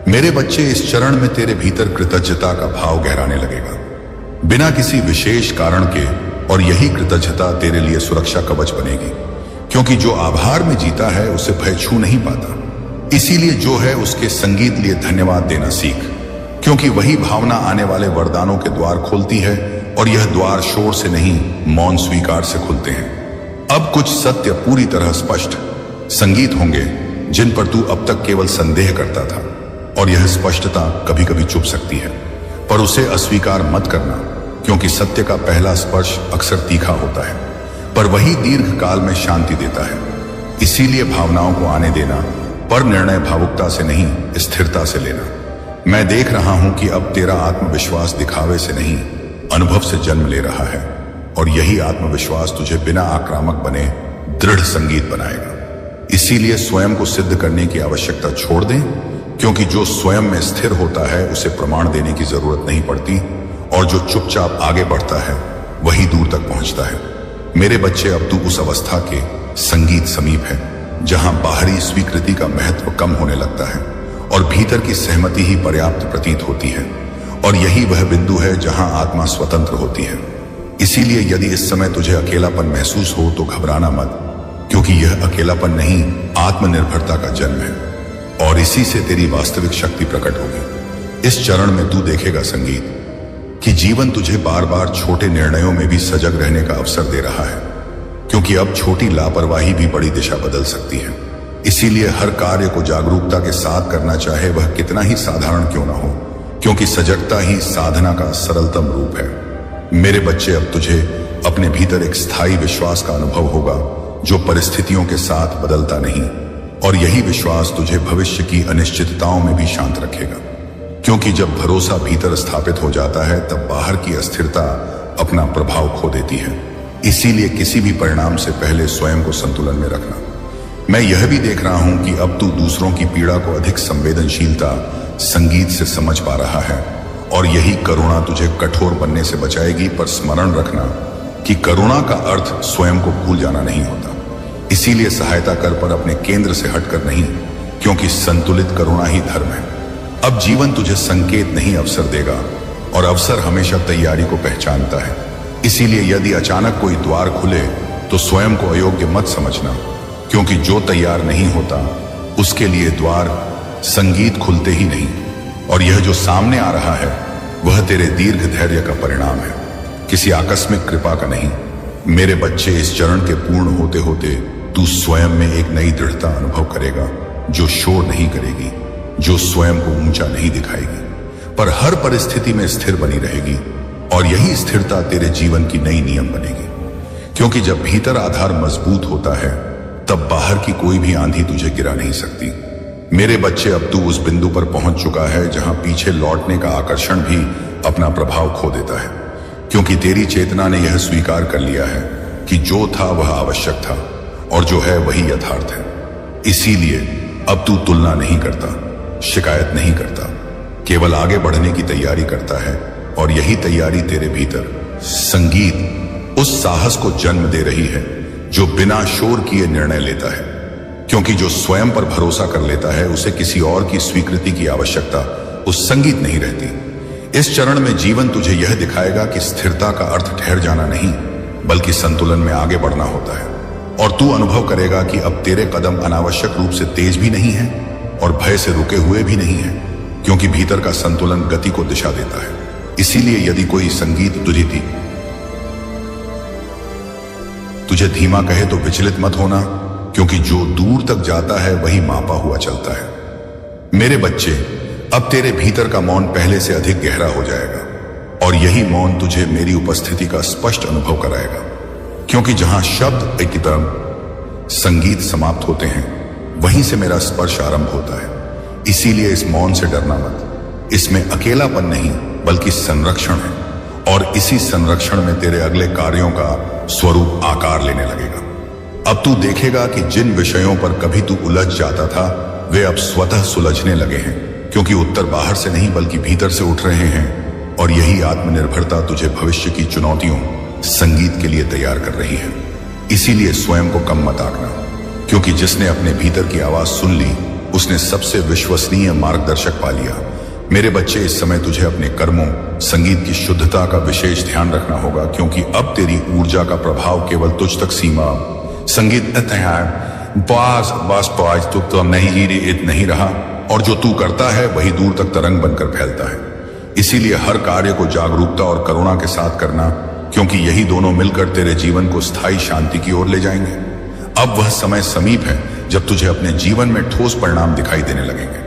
Speaker 1: मेरे बच्चे, इस चरण में तेरे भीतर कृतज्ञता का भाव गहराने लगेगा, बिना किसी विशेष कारण के, और यही कृतज्ञता तेरे लिए सुरक्षा कवच बनेगी, क्योंकि जो आभार में जीता है उसे भय छू नहीं पाता। इसीलिए जो है उसके संगीत लिए धन्यवाद देना सीख, क्योंकि वही भावना आने वाले वरदानों के द्वार खोलती है, और यह द्वार शोर से नहीं मौन स्वीकार से खुलते हैं। अब कुछ सत्य पूरी तरह स्पष्ट संगीत होंगे जिन पर तू अब तक केवल संदेह करता था, और यह स्पष्टता कभी कभी चुप सकती है, पर उसे अस्वीकार मत करना, क्योंकि सत्य का पहला स्पर्श अक्सर तीखा होता है, पर वही दीर्घ काल में शांति देता है। इसीलिए भावनाओं को आने देना, पर निर्णय भावुकता से नहीं स्थिरता से लेना। मैं देख रहा हूं कि अब तेरा आत्मविश्वास दिखावे से नहीं अनुभव से जन्म ले रहा है, और यही आत्मविश्वास तुझे बिना आक्रामक बने दृढ़ संगीत बनाएगा। इसीलिए स्वयं को सिद्ध करने की आवश्यकता छोड़ दें, क्योंकि जो स्वयं में स्थिर होता है उसे प्रमाण देने की जरूरत नहीं पड़ती, और जो चुपचाप आगे बढ़ता है वही दूर तक पहुंचता है। मेरे बच्चे, अब तू उस अवस्था के संगीत समीप है जहां बाहरी स्वीकृति का महत्व कम होने लगता है और भीतर की सहमति ही पर्याप्त प्रतीत होती है, और यही वह बिंदु है जहां आत्मा स्वतंत्र होती है। इसीलिए यदि इस समय तुझे अकेलापन महसूस हो तो घबराना मत, क्योंकि यह अकेलापन नहीं आत्मनिर्भरता का जन्म है, और इसी से तेरी वास्तविक शक्ति प्रकट होगी। इस चरण में तू देखेगा संगीत कि जीवन तुझे बार बार छोटे निर्णयों में भी सजग रहने का अवसर दे रहा है, क्योंकि अब छोटी लापरवाही भी बड़ी दिशा बदल सकती है। इसीलिए हर कार्य को जागरूकता के साथ करना, चाहे वह कितना ही साधारण क्यों ना हो, क्योंकि सजगता ही साधना का सरलतम रूप है। मेरे बच्चे, अब तुझे अपने भीतर एक स्थायी विश्वास का अनुभव होगा जो परिस्थितियों के साथ बदलता नहीं, और यही विश्वास तुझे भविष्य की अनिश्चितताओं में भी शांत रखेगा। क्योंकि जब भरोसा भीतर स्थापित हो जाता है तब बाहर की अस्थिरता अपना प्रभाव खो देती है। इसीलिए किसी भी परिणाम से पहले स्वयं को संतुलन में रखना। मैं यह भी देख रहा हूं कि अब तू दूसरों की पीड़ा को अधिक संवेदनशीलता संगीत से समझ पा रहा है, और यही करुणा तुझे कठोर बनने से बचाएगी। पर स्मरण रखना कि करुणा का अर्थ स्वयं को भूल जाना नहीं होता। इसीलिए सहायता कर, पर अपने केंद्र से हटकर नहीं, क्योंकि संतुलित करुणा ही धर्म है। अब जीवन तुझे संकेत नहीं अवसर देगा, और अवसर हमेशा तैयारी को पहचानता है। इसीलिए यदि अचानक कोई द्वार खुले तो स्वयं को अयोग्य मत समझना, क्योंकि जो तैयार नहीं होता उसके लिए द्वार संगीत खुलते ही नहीं। और यह जो सामने आ रहा है वह तेरे दीर्घ धैर्य का परिणाम है, किसी आकस्मिक कृपा का नहीं। मेरे बच्चे, इस चरण के पूर्ण होते होते तू स्वयं में एक नई दृढ़ता अनुभव करेगा, जो शोर नहीं करेगी, जो स्वयं को ऊंचा नहीं दिखाएगी, पर हर परिस्थिति में स्थिर बनी रहेगी। और यही स्थिरता तेरे जीवन की नई नियम बनेगी। क्योंकि जब भीतर आधार मजबूत होता है तब बाहर की कोई भी आंधी तुझे गिरा नहीं सकती। मेरे बच्चे, अब तू उस बिंदु पर पहुंच चुका है जहां पीछे लौटने का आकर्षण भी अपना प्रभाव खो देता है, क्योंकि तेरी चेतना ने यह स्वीकार कर लिया है कि जो था वह आवश्यक था, और जो है वही यथार्थ है। इसीलिए अब तू तुलना नहीं करता, शिकायत नहीं करता, केवल आगे बढ़ने की तैयारी करता है। और यही तैयारी तेरे भीतर संगीत उस साहस को जन्म दे रही है जो बिना शोर किए निर्णय लेता है। क्योंकि जो स्वयं पर भरोसा कर लेता है उसे किसी और की स्वीकृति की आवश्यकता उस संगीत नहीं रहती। इस चरण में जीवन तुझे यह दिखाएगा कि स्थिरता का अर्थ ठहर जाना नहीं, बल्कि संतुलन में आगे बढ़ना होता है। और तू अनुभव करेगा कि अब तेरे कदम अनावश्यक रूप से तेज भी नहीं है और भय से रुके हुए भी नहीं है, क्योंकि भीतर का संतुलन गति को दिशा देता है। इसीलिए यदि कोई संगीत तुझे धीमा कहे तो विचलित मत होना, क्योंकि जो दूर तक जाता है वही मापा हुआ चलता है। मेरे बच्चे, अब तेरे भीतर का मौन पहले से अधिक गहरा हो जाएगा, और यही मौन तुझे मेरी उपस्थिति का स्पष्ट अनुभव कराएगा। क्योंकि जहां शब्द एकीकरण संगीत समाप्त होते हैं वहीं से मेरा स्पर्श आरंभ होता है। इसीलिए इस मौन से डरना मत। इसमें अकेलापन नहीं बल्कि संरक्षण है, और इसी संरक्षण में तेरे अगले कार्यों का स्वरूप आकार लेने लगेगा। अब तू देखेगा कि जिन विषयों पर कभी तू उलझ जाता था वे अब स्वतः सुलझने लगे हैं, क्योंकि उत्तर बाहर से नहीं बल्कि भीतर से उठ रहे हैं। और यही आत्मनिर्भरता तुझे भविष्य की चुनौतियों संगीत के लिए तैयार कर रही है। इसीलिए स्वयं को कम मत आंकना, क्योंकि जिसने अपने भीतर की आवाज सुन ली उसने सबसे विश्वसनीय मार्गदर्शक पा लिया। मेरे बच्चे, इस समय तुझे अपने कर्मों संगीत की शुद्धता का विशेष ध्यान रखना होगा, क्योंकि अब तेरी ऊर्जा का प्रभाव केवल तुझ तक सीमा संगीत तो नहीं रहा, और जो तू करता है वही दूर तक तरंग बनकर फैलता है। इसीलिए हर कार्य को जागरूकता और करुणा के साथ करना, क्योंकि यही दोनों मिलकर तेरे जीवन को स्थायी शांति की ओर ले जाएंगे। अब वह समय समीप है जब तुझे अपने जीवन में ठोस परिणाम दिखाई देने लगेंगे,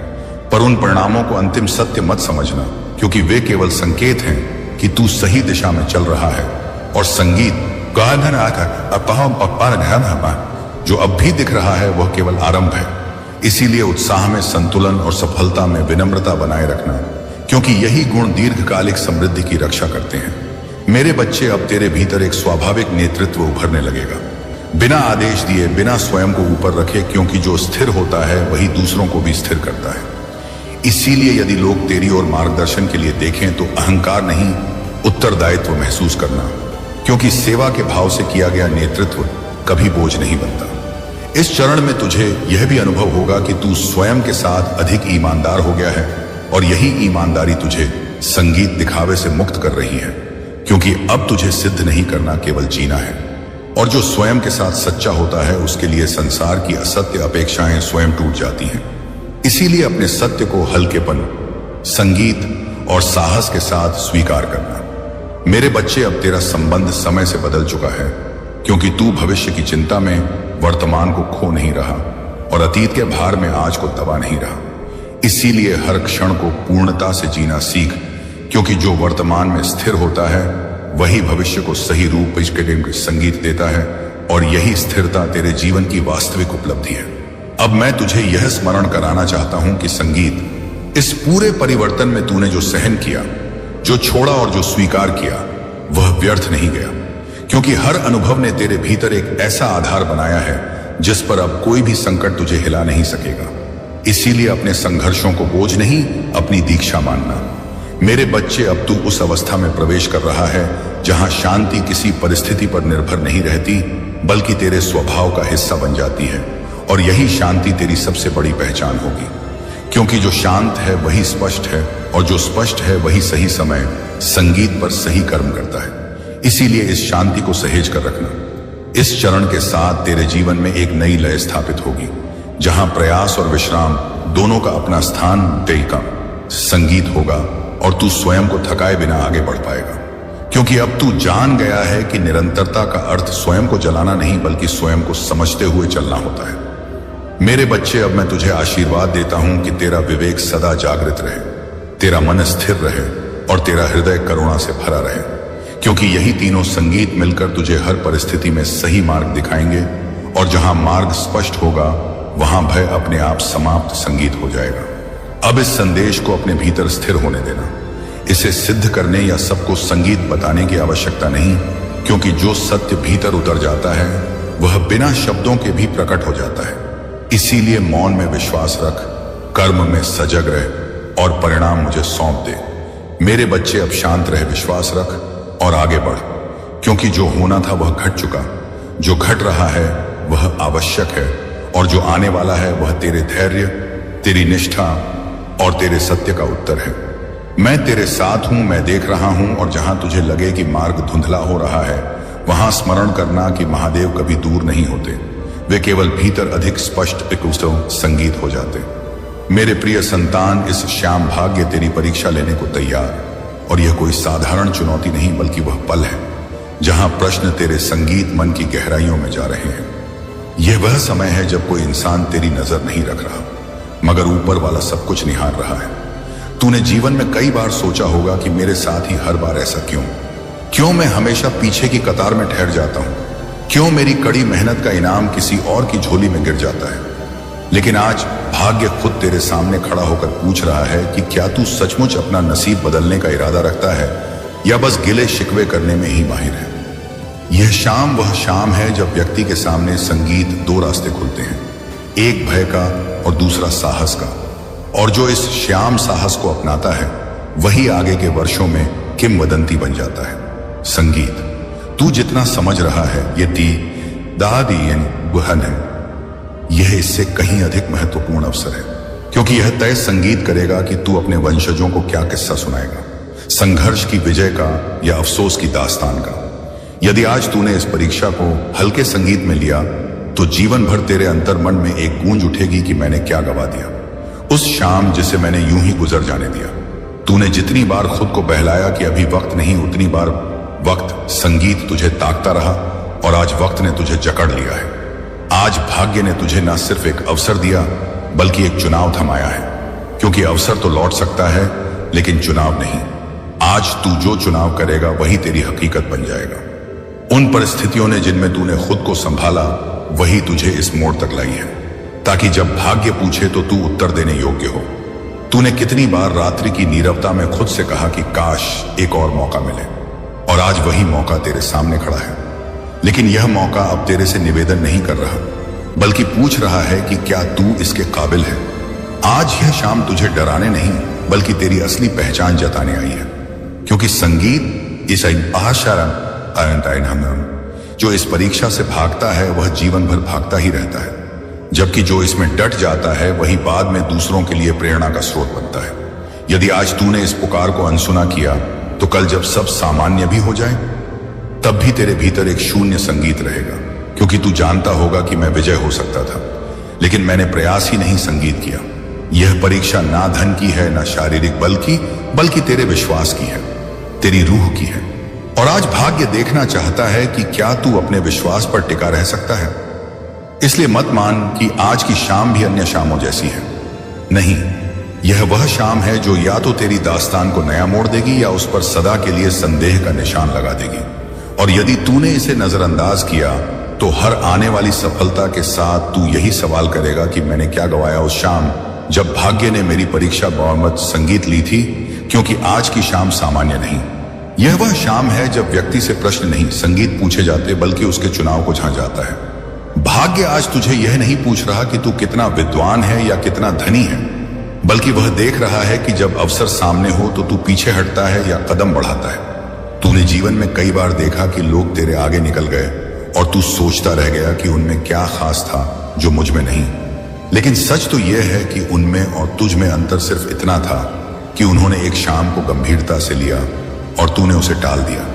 Speaker 1: पर उन परिणामों को अंतिम सत्य मत समझना, क्योंकि वे केवल संकेत हैं कि तू सही दिशा में चल रहा है। और संगीत जो अब भी दिख रहा है वह केवल आरंभ है। इसीलिए उत्साह में संतुलन और सफलता में विनम्रता बनाए रखना, क्योंकि यही गुण दीर्घकालिक समृद्धि की रक्षा करते हैं। मेरे बच्चे, अब तेरे भीतर एक स्वाभाविक नेतृत्व उभरने लगेगा, बिना आदेश दिए, बिना स्वयं को ऊपर रखे, क्योंकि जो स्थिर होता है वही दूसरों को भी स्थिर करता है। इसीलिए यदि लोग तेरी ओर मार्गदर्शन के लिए देखें तो अहंकार नहीं, उत्तरदायित्व महसूस करना, क्योंकि सेवा के भाव से किया गया नेतृत्व कभी बोझ नहीं बनता। इस चरण में तुझे यह भी अनुभव होगा कि तू स्वयं के साथ अधिक ईमानदार हो गया है, और यही ईमानदारी तुझे संगीत दिखावे से मुक्त कर रही है, क्योंकि अब तुझे सिद्ध नहीं करना, केवल जीना है। और जो स्वयं के साथ सच्चा होता है उसके लिए संसार की असत्य अपेक्षाएं स्वयं टूट जाती हैं। इसीलिए अपने सत्य को हल्केपन, संगीत और साहस के साथ स्वीकार करना। मेरे बच्चे, अब तेरा संबंध समय से बदल चुका है, क्योंकि तू भविष्य की चिंता में वर्तमान को खो नहीं रहा और अतीत के भार में आज को दबा नहीं रहा। इसीलिए हर क्षण को पूर्णता से जीना सीख, क्योंकि जो वर्तमान में स्थिर होता है वही भविष्य को सही रूप संगीत देता है, और यही स्थिरता तेरे जीवन की वास्तविक उपलब्धि है। अब मैं तुझे यह स्मरण कराना चाहता हूं कि संगीत, इस पूरे परिवर्तन में तूने जो सहन किया, जो छोड़ा और जो स्वीकार किया, वह व्यर्थ नहीं गया, क्योंकि हर अनुभव ने तेरे भीतर एक ऐसा आधार बनाया है जिस पर अब कोई भी संकट तुझे हिला नहीं सकेगा। इसीलिए अपने संघर्षों को बोझ नहीं, अपनी दीक्षा मानना। मेरे बच्चे, अब तू उस अवस्था में प्रवेश कर रहा है जहां शांति किसी परिस्थिति पर निर्भर नहीं रहती, बल्कि तेरे स्वभाव का हिस्सा बन जाती है, और यही शांति तेरी सबसे बड़ी पहचान होगी। क्योंकि जो शांत है वही स्पष्ट है, और जो स्पष्ट है वही सही समय संगीत पर सही कर्म करता है। इसीलिए इस शांति को सहेज कर रखना। इस चरण के साथ तेरे जीवन में एक नई लय स्थापित होगी, जहां प्रयास और विश्राम दोनों का अपना स्थान देगा। संगीत होगा और तू स्वयं को थकाए बिना आगे बढ़ पाएगा, क्योंकि अब तू जान गया है कि निरंतरता का अर्थ स्वयं को जलाना नहीं, बल्कि स्वयं को समझते हुए चलना होता है। मेरे बच्चे, अब मैं तुझे आशीर्वाद देता हूं कि तेरा विवेक सदा जागृत रहे, तेरा मन स्थिर रहे और तेरा हृदय करुणा से भरा रहे, क्योंकि यही तीनों संगीत मिलकर तुझे हर परिस्थिति में सही मार्ग दिखाएंगे, और जहां मार्ग स्पष्ट होगा वहां भय अपने आप समाप्त संगीत हो जाएगा। अब इस संदेश को अपने भीतर स्थिर होने देना। इसे सिद्ध करने या सबको संगीत बताने की आवश्यकता नहीं, क्योंकि जो सत्य भीतर उतर जाता है वह बिना शब्दों के भी प्रकट हो जाता है। इसीलिए मौन में विश्वास रख, कर्म में सजग रह और परिणाम मुझे सौंप दे। मेरे बच्चे, अब शांत रहे, विश्वास रख और आगे बढ़, क्योंकि जो होना था वह घट चुका, जो घट रहा है वह आवश्यक है, और जो आने वाला है वह तेरे धैर्य, तेरी निष्ठा और तेरे सत्य का उत्तर है। मैं तेरे साथ हूं, मैं देख रहा हूं, और जहां तुझे लगे कि मार्ग धुंधला हो रहा है, वहां स्मरण करना कि महादेव कभी दूर नहीं होते, वे केवल भीतर अधिक स्पष्ट संगीत हो जाते। मेरे प्रिय संतान, इस श्याम भाग्य तेरी परीक्षा लेने को तैयार, और यह कोई साधारण चुनौती नहीं, बल्कि वह पल है जहां प्रश्न तेरे संगीत मन की गहराइयों में जा रहे हैं। यह वह समय है जब कोई इंसान तेरी नजर नहीं रख रहा, मगर ऊपर वाला सब कुछ निहार रहा है। तूने जीवन में कई बार सोचा होगा कि मेरे साथ ही हर बार ऐसा क्यों मैं हमेशा पीछे की कतार में ठहर जाता हूं, क्यों मेरी कड़ी मेहनत का इनाम किसी और की झोली में गिर जाता है। लेकिन आज भाग्य खुद तेरे सामने खड़ा होकर पूछ रहा है कि क्या तू सचमुच अपना नसीब बदलने का इरादा रखता है, या बस गिले शिकवे करने में ही माहिर है। यह शाम वह शाम है जब व्यक्ति के सामने संगीत दो रास्ते खुलते हैं, एक भय का और दूसरा साहस का, और जो इस श्याम साहस को अपनाता है वही आगे के वर्षों में किंवदंती बन जाता है। संगीत, तू जितना समझ रहा है ये दादी गुहन है, यह इससे कहीं अधिक महत्वपूर्ण अवसर है, क्योंकि यह तय संगीत करेगा कि तू अपने वंशजों को क्या किस्सा सुनाएगा, संघर्ष की विजय का या अफसोस की दास्तान का। यदि आज तूने इस परीक्षा को हल्के संगीत में लिया, तो जीवन भर तेरे अंतर मन में एक गूंज उठेगी कि मैंने क्या गवा दिया, उस शाम जिसे मैंने यूं ही गुजर जाने दिया। तूने जितनी बार खुद को बहलाया कि अभी वक्त नहीं, उतनी बार वक्त संगीत तुझे ताकता रहा, और आज वक्त ने तुझे जकड़ लिया है। आज भाग्य ने तुझे न सिर्फ एक अवसर दिया, बल्कि एक चुनाव थमाया है, क्योंकि अवसर तो लौट सकता है लेकिन चुनाव नहीं। आज तू जो चुनाव करेगा वही तेरी हकीकत बन जाएगा। उन परिस्थितियों ने जिनमें तूने खुद को संभाला, वही तुझे इस मोड़ तक लाई है, ताकि जब भाग्य पूछे तो तू उत्तर देने योग्य हो। तूने कितनी बार रात्रि की नीरवता में खुद से कहा कि काश एक और मौका मिले, और आज वही मौका तेरे सामने खड़ा है। लेकिन यह मौका अब तेरे से निवेदन नहीं कर रहा, बल्कि पूछ रहा है कि क्या तू इसके काबिल है। आज यह शाम तुझे डराने नहीं, बल्कि तेरी असली पहचान जताने आई है, क्योंकि संगीत इस जो इस परीक्षा से भागता है वह जीवन भर भागता ही रहता है, जबकि जो इसमें डट जाता है वही बाद में दूसरों के लिए प्रेरणा का स्रोत बनता है। यदि आज तूने इस पुकार को अनसुना किया, तो कल जब सब सामान्य भी हो जाए, तब भी तेरे भीतर एक शून्य संगीत रहेगा, क्योंकि तू जानता होगा कि मैं विजय हो सकता था, लेकिन मैंने प्रयास ही नहीं संगीत किया। यह परीक्षा ना धन की है, ना शारीरिक बल्कि तेरे विश्वास की है, तेरी रूह की है। और आज भाग्य देखना चाहता है कि क्या तू अपने विश्वास पर टिका रह सकता है। इसलिए मत मान कि आज की शाम भी अन्य शामों जैसी है। नहीं, यह वह शाम है जो या तो तेरी दास्तान को नया मोड़ देगी या उस पर सदा के लिए संदेह का निशान लगा देगी। और यदि तूने इसे नजरअंदाज किया तो हर आने वाली सफलता के साथ तू यही सवाल करेगा कि मैंने क्या गवाया उस शाम जब भाग्य ने मेरी परीक्षा बहुमत संगीत ली थी। क्योंकि आज की शाम सामान्य नहीं, यह वह शाम है जब व्यक्ति से प्रश्न नहीं संगीत पूछे जाते बल्कि उसके चुनाव को झांक जाता है। भाग्य आज तुझे यह नहीं पूछ रहा कि तू कितना विद्वान है या कितना धनी है, बल्कि वह देख रहा है कि जब अवसर सामने हो तो तू पीछे हटता है या कदम बढ़ाता है। तूने जीवन में कई बार देखा कि लोग तेरे आगे निकल गए और तू सोचता रह गया कि उनमें क्या खास था जो मुझ में नहीं। लेकिन सच तो यह है कि उनमें और तुझ में अंतर सिर्फ इतना था कि उन्होंने एक शाम को गंभीरता से लिया और तूने उसे टाल दिया।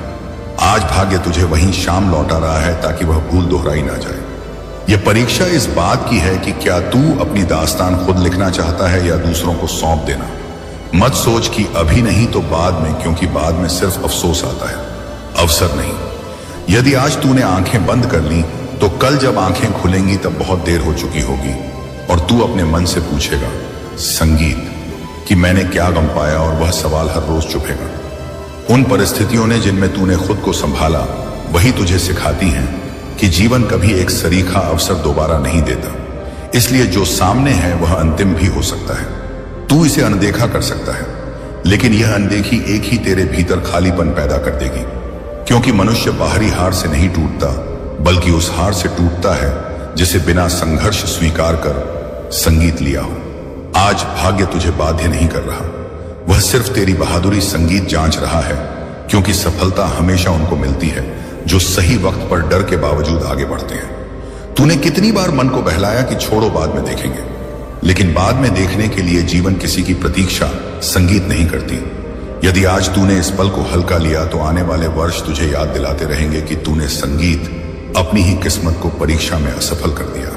Speaker 1: आज भाग्य तुझे वही शाम लौटा रहा है ताकि वह भूल दोहराई ना जाए। यह परीक्षा इस बात की है कि क्या तू अपनी दास्तान खुद लिखना चाहता है या दूसरों को सौंप देना। मत सोच कि अभी नहीं तो बाद में, क्योंकि बाद में सिर्फ अफसोस आता है, अवसर नहीं। यदि आज तूने आंखें बंद कर ली तो कल जब आंखें खुलेंगी तब बहुत देर हो चुकी होगी और तू अपने मन से पूछेगा संगीत कि मैंने क्या गम पाया, और वह सवाल हर रोज चुभेगा। उन परिस्थितियों ने जिनमें तूने खुद को संभाला वही तुझे सिखाती हैं कि जीवन कभी एक सरीखा अवसर दोबारा नहीं देता। इसलिए जो सामने है वह अंतिम भी हो सकता है। तू इसे अनदेखा कर सकता है, लेकिन यह अनदेखी एक ही तेरे भीतर खालीपन पैदा कर देगी। क्योंकि मनुष्य बाहरी हार से नहीं टूटता बल्कि उस हार से टूटता है जिसे बिना संघर्ष स्वीकार कर संगीत लिया हो। आज भाग्य तुझे बाध्य नहीं कर रहा, वह सिर्फ तेरी बहादुरी संगीत जांच रहा है। क्योंकि सफलता हमेशा उनको मिलती है जो सही वक्त पर डर के बावजूद आगे बढ़ते हैं। तूने कितनी बार मन को बहलाया कि छोड़ो बाद में देखेंगे, लेकिन बाद में देखने के लिए जीवन किसी की प्रतीक्षा संगीत नहीं करती। यदि आज तूने इस पल को हल्का लिया तो आने वाले वर्ष तुझे याद दिलाते रहेंगे कि तूने संगीत अपनी ही किस्मत को परीक्षा में असफल कर दिया।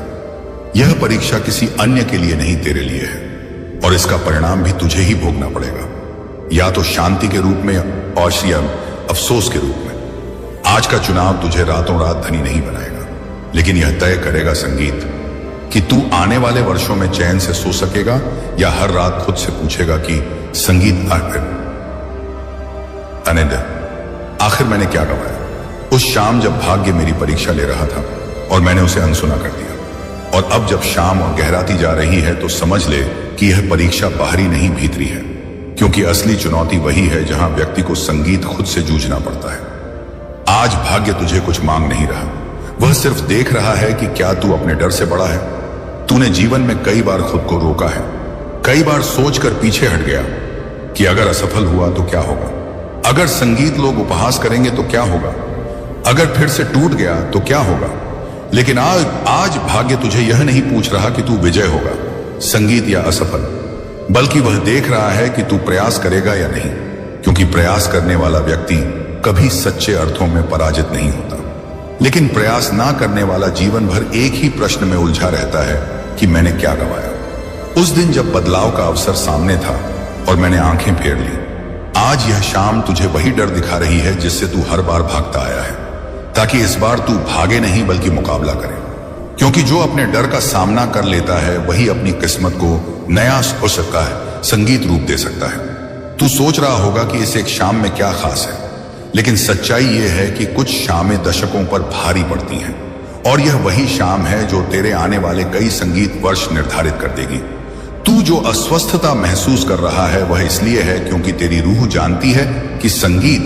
Speaker 1: यह परीक्षा किसी अन्य के लिए नहीं, तेरे लिए है, और इसका परिणाम भी तुझे ही भोगना पड़ेगा, या तो शांति के रूप में और या अफसोस के रूप में। आज का चुनाव तुझे रातों रात धनी नहीं बनाएगा, लेकिन यह तय करेगा संगीत कि तू आने वाले वर्षों में चैन से सो सकेगा या हर रात खुद से पूछेगा कि संगीत आखिर मैंने क्या गवाया। उस शाम जब भाग्य मेरी परीक्षा ले रहा था और मैंने उसे अनसुना कर दिया, और अब जब शाम और गहराती जा रही है तो समझ ले कि यह परीक्षा बाहरी नहीं भीतरी है। क्योंकि असली चुनौती वही है जहां व्यक्ति को संगीत खुद से जूझना पड़ता है। आज भाग्य तुझे कुछ मांग नहीं रहा, वह सिर्फ देख रहा है कि क्या तू अपने डर से बड़ा है। तूने जीवन में कई बार खुद को रोका है, कई बार सोचकर पीछे हट गया कि अगर असफल हुआ तो क्या होगा, अगर संगीत लोग उपहास करेंगे तो क्या होगा, अगर फिर से टूट गया तो क्या होगा। लेकिन आज भाग्य तुझे यह नहीं पूछ रहा कि तू विजय होगा, संगीत या असफल, बल्कि वह देख रहा है कि तू प्रयास करेगा या नहीं। क्योंकि प्रयास करने वाला व्यक्ति कभी सच्चे अर्थों में पराजित नहीं होता, लेकिन प्रयास ना करने वाला जीवन भर एक ही प्रश्न में उलझा रहता है कि मैंने क्या गवाया। उस दिन जब बदलाव का अवसर सामने था और मैंने आंखें फेर ली, आज यह शाम तुझे वही डर दिखा रही है जिससे तू हर बार भागता आया है, ताकि इस बार तू भागे नहीं बल्कि मुकाबला करे। क्योंकि जो अपने डर का सामना कर लेता है वही अपनी किस्मत को नया हो सकता है, संगीत रूप दे सकता है। तू सोच रहा होगा कि इस एक शाम में क्या खास है, लेकिन सच्चाई यह है कि कुछ शामें दशकों पर भारी पड़ती हैं, और यह वही शाम है जो तेरे आने वाले कई संगीत वर्ष निर्धारित कर देगी। तू जो अस्वस्थता महसूस कर रहा है वह इसलिए है क्योंकि तेरी रूह जानती है कि संगीत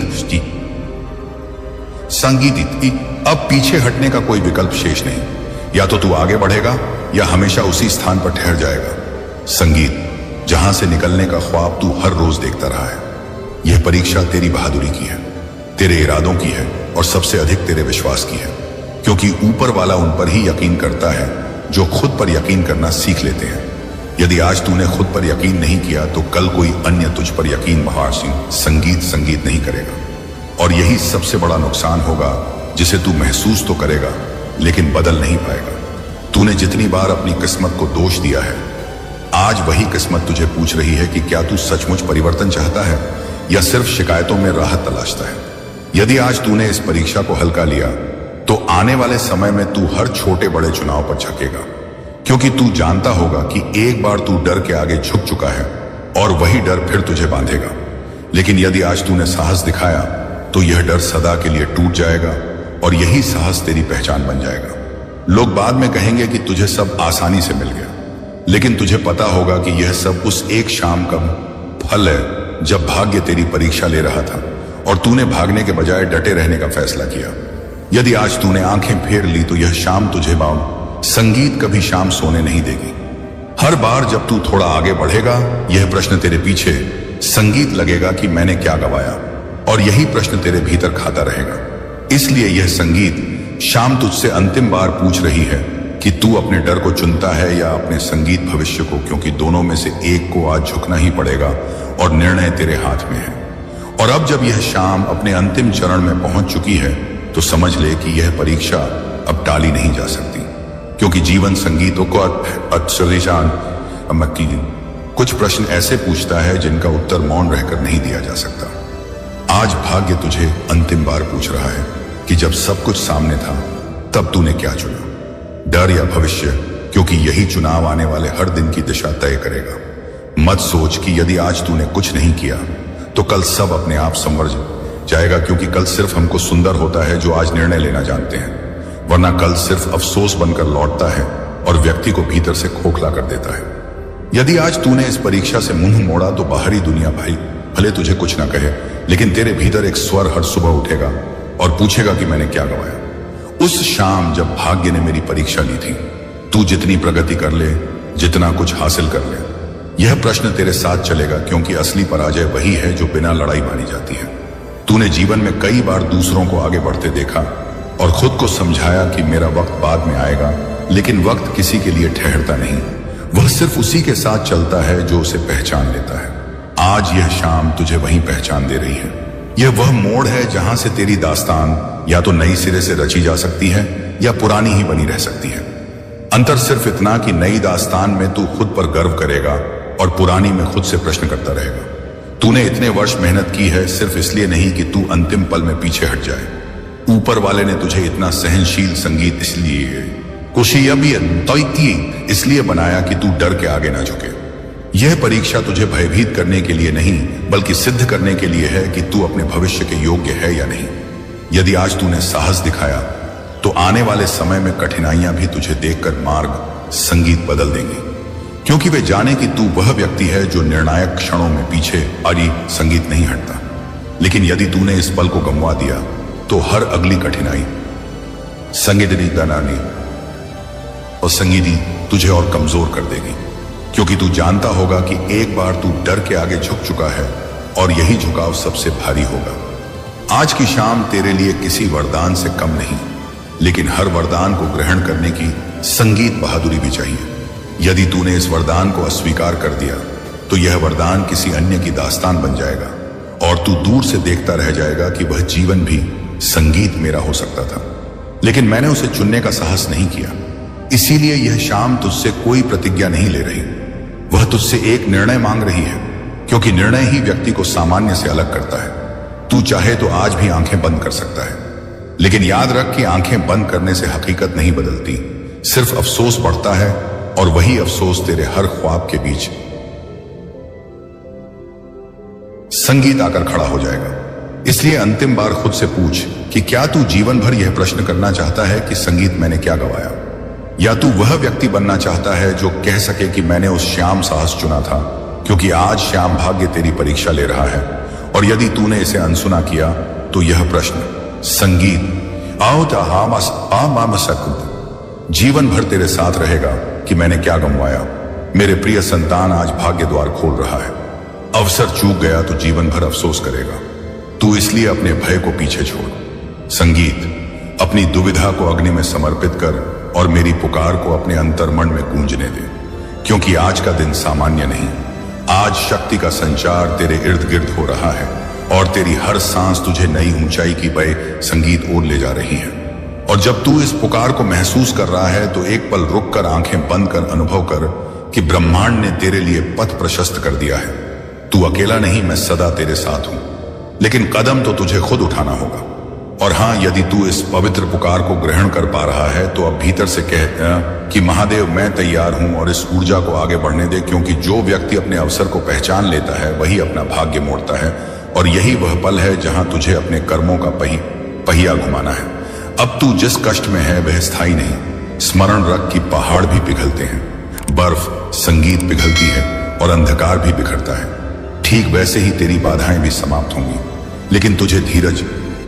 Speaker 1: अब पीछे हटने का कोई विकल्प शेष नहीं। या तो तू आगे बढ़ेगा या हमेशा उसी स्थान पर ठहर जाएगा। संगीत, जहां से निकलने का ख्वाब तू हर रोज देखता रहा है। यह परीक्षा तेरी बहादुरी की है, तेरे इरादों की है, और सबसे अधिक तेरे विश्वास की है। क्योंकि ऊपर वाला उन पर ही यकीन करता है जो खुद पर यकीन करना सीख लेते हैं। यदि आज तूने खुद पर यकीन नहीं किया तो कल कोई अन्य तुझ पर यकीन संगीत नहीं करेगा। और यही सबसे बड़ा नुकसान होगा जिसे तू महसूस तो करेगा लेकिन बदल नहीं पाएगा। तूने जितनी बार अपनी किस्मत को दोष दिया है, आज वही किस्मत तुझे पूछ रही है कि क्या तू सचमुच परिवर्तन चाहता है या सिर्फ शिकायतों में राहत तलाशता है। यदि आज तूने इस परीक्षा को हल्का लिया तो आने वाले समय में तू हर छोटे बड़े चुनाव पर झकेगा, क्योंकि तू जानता होगा कि एक बार तू डर के आगे झुक चुका है और वही डर फिर तुझे बांधेगा। लेकिन यदि आज तूने साहस दिखाया तो यह डर सदा के लिए टूट जाएगा और यही साहस तेरी पहचान बन जाएगा। लोग बाद में कहेंगे कि तुझे सब आसानी से मिल गया, लेकिन तुझे पता होगा कि यह सब उस एक शाम का फल है जब भाग्य तेरी परीक्षा ले रहा था और तूने भागने के बजाय डटे रहने का फैसला किया। यदि आज तूने आंखें फेर ली तो यह शाम तुझे संगीत कभी शाम सोने नहीं देगी। हर बार जब तू थोड़ा आगे बढ़ेगा, यह प्रश्न तेरे पीछे संगीत लगेगा कि मैंने क्या गवाया, और यही प्रश्न तेरे भीतर खाता रहेगा। इसलिए यह संगीत शाम तुझसे अंतिम बार पूछ रही है कि तू अपने डर को चुनता है या अपने संगीत भविष्य को, क्योंकि दोनों में से एक को आज झुकना ही पड़ेगा और निर्णय तेरे हाथ में है। और अब जब यह शाम अपने अंतिम चरण में पहुंच चुकी है तो समझ ले कि यह परीक्षा अब टाली नहीं जा सकती, क्योंकि जीवन संगीतों को कुछ प्रश्न ऐसे पूछता है जिनका उत्तर मौन रहकर नहीं दिया जा सकता। आज भाग्य तुझे अंतिम बार पूछ रहा है कि जब सब कुछ सामने था तब तूने क्या चुना, डर या भविष्य, क्योंकि यही चुनाव आने वाले हर दिन की दिशा तय करेगा। मत सोच कि यदि आज तूने कुछ नहीं किया तो कल सब अपने आप संवर जाएगा, क्योंकि कल सिर्फ हमको सुंदर होता है जो आज निर्णय लेना जानते हैं, वरना कल सिर्फ अफसोस बनकर लौटता है और व्यक्ति को भीतर से खोखला कर देता है। यदि आज तूने इस परीक्षा से मुंह मोड़ा तो बाहरी दुनिया भाई भले तुझे कुछ ना कहे, लेकिन तेरे भीतर एक स्वर हर सुबह उठेगा और पूछेगा कि मैंने क्या गवाया। उस शाम जब भाग्य ने मेरी परीक्षा ली थी, तू जितनी प्रगति कर ले, जितना कुछ हासिल कर ले, यह प्रश्न तेरे साथ चलेगा, क्योंकि असली पराजय वही है जो बिना लड़ाई मानी जाती है। तूने जीवन में कई बार दूसरों को आगे बढ़ते देखा और खुद को समझाया कि मेरा वक्त बाद में आएगा, लेकिन वक्त किसी के लिए ठहरता नहीं, वह सिर्फ उसी के साथ चलता है जो उसे पहचान लेता है। आज यह शाम तुझे वही पहचान दे रही है। यह वह मोड़ है जहां से तेरी दास्तान या तो नई सिरे से रची जा सकती है या पुरानी ही बनी रह सकती है। अंतर सिर्फ इतना कि नई दास्तान में तू खुद पर गर्व करेगा और पुरानी में खुद से प्रश्न करता रहेगा। तूने इतने वर्ष मेहनत की है सिर्फ इसलिए नहीं कि तू अंतिम पल में पीछे हट जाए। ऊपर वाले ने तुझे इतना सहनशील संगीत इसलिए बनाया कि तू डर के आगे ना झुके। यह परीक्षा तुझे भयभीत करने के लिए नहीं, बल्कि सिद्ध करने के लिए है कि तू अपने भविष्य के योग्य है या नहीं। यदि आज तूने साहस दिखाया तो आने वाले समय में कठिनाइयां भी तुझे देखकर मार्ग संगीत बदल देंगी, क्योंकि वे जाने कि तू वह व्यक्ति है जो निर्णायक क्षणों में पीछे अड़ी संगीत नहीं हटता। लेकिन यदि तूने इस पल को गंवा दिया तो हर अगली कठिनाई संगीतनी गनानी और संगीती तुझे और कमजोर कर देगी, क्योंकि तू जानता होगा कि एक बार तू डर के आगे झुक चुका है और यही झुकाव सबसे भारी होगा। आज की शाम तेरे लिए किसी वरदान से कम नहीं, लेकिन हर वरदान को ग्रहण करने की संगीत बहादुरी भी चाहिए। यदि तूने इस वरदान को अस्वीकार कर दिया तो यह वरदान किसी अन्य की दास्तान बन जाएगा और तू दूर से देखता रह जाएगा कि वह जीवन भी संगीत मेरा हो सकता था, लेकिन मैंने उसे चुनने का साहस नहीं किया। इसीलिए यह शाम तुझसे कोई प्रतिज्ञा नहीं ले रही, वह तुझसे एक निर्णय मांग रही है, क्योंकि निर्णय ही व्यक्ति को सामान्य से अलग करता है। तू चाहे तो आज भी आंखें बंद कर सकता है, लेकिन याद रख कि आंखें बंद करने से हकीकत नहीं बदलती, सिर्फ अफसोस बढ़ता है और वही अफसोस तेरे हर ख्वाब के बीच संगीत आकर खड़ा हो जाएगा। इसलिए अंतिम बार खुद से पूछ कि क्या तू जीवन भर यह प्रश्न करना चाहता है कि संगीत मैंने क्या गवाया, या तू वह व्यक्ति बनना चाहता है जो कह सके कि मैंने उस श्याम साहस चुना था, क्योंकि आज श्याम भाग्य तेरी परीक्षा ले रहा है। और यदि तूने इसे अनसुना किया तो यह प्रश्न संगीत जीवन भर तेरे साथ रहेगा कि मैंने क्या गंवाया। मेरे प्रिय संतान, आज भाग्य द्वार खोल रहा है। अवसर चूक गया तो जीवन भर अफसोस करेगा। तू इसलिए अपने भय को पीछे छोड़। संगीत अपनी दुविधा को अग्नि में समर्पित कर और मेरी पुकार को अपने अंतर्मन में गूंजने दे, क्योंकि आज का दिन सामान्य नहीं। आज शक्ति का संचार तेरे इर्द गिर्द हो रहा है और तेरी हर सांस तुझे नई ऊंचाई की बय संगीत ओर ले जा रही है। और जब तू इस पुकार को महसूस कर रहा है तो एक पल रुक कर आंखें बंद कर अनुभव कर कि ब्रह्मांड ने तेरे लिए पथ प्रशस्त कर दिया है। तू अकेला नहीं, मैं सदा तेरे साथ हूं, लेकिन कदम तो तुझे खुद उठाना होगा। और हाँ, यदि तू इस पवित्र पुकार को ग्रहण कर पा रहा है तो अब भीतर से कह कि महादेव मैं तैयार हूं, और इस ऊर्जा को आगे बढ़ने दे, क्योंकि जो व्यक्ति अपने अवसर को पहचान लेता है वही अपना भाग्य मोड़ता है, और यही वह पल है जहां तुझे अपने कर्मों का पहिया घुमाना है। अब तू जिस कष्ट में है वह स्थायी नहीं। स्मरण रख कि पहाड़ भी पिघलते हैं, बर्फ, संगीत पिघलती है और अंधकार भी बिखरता है। ठीक वैसे ही तेरी बाधाएं भी समाप्त होंगी, लेकिन तुझे धीरज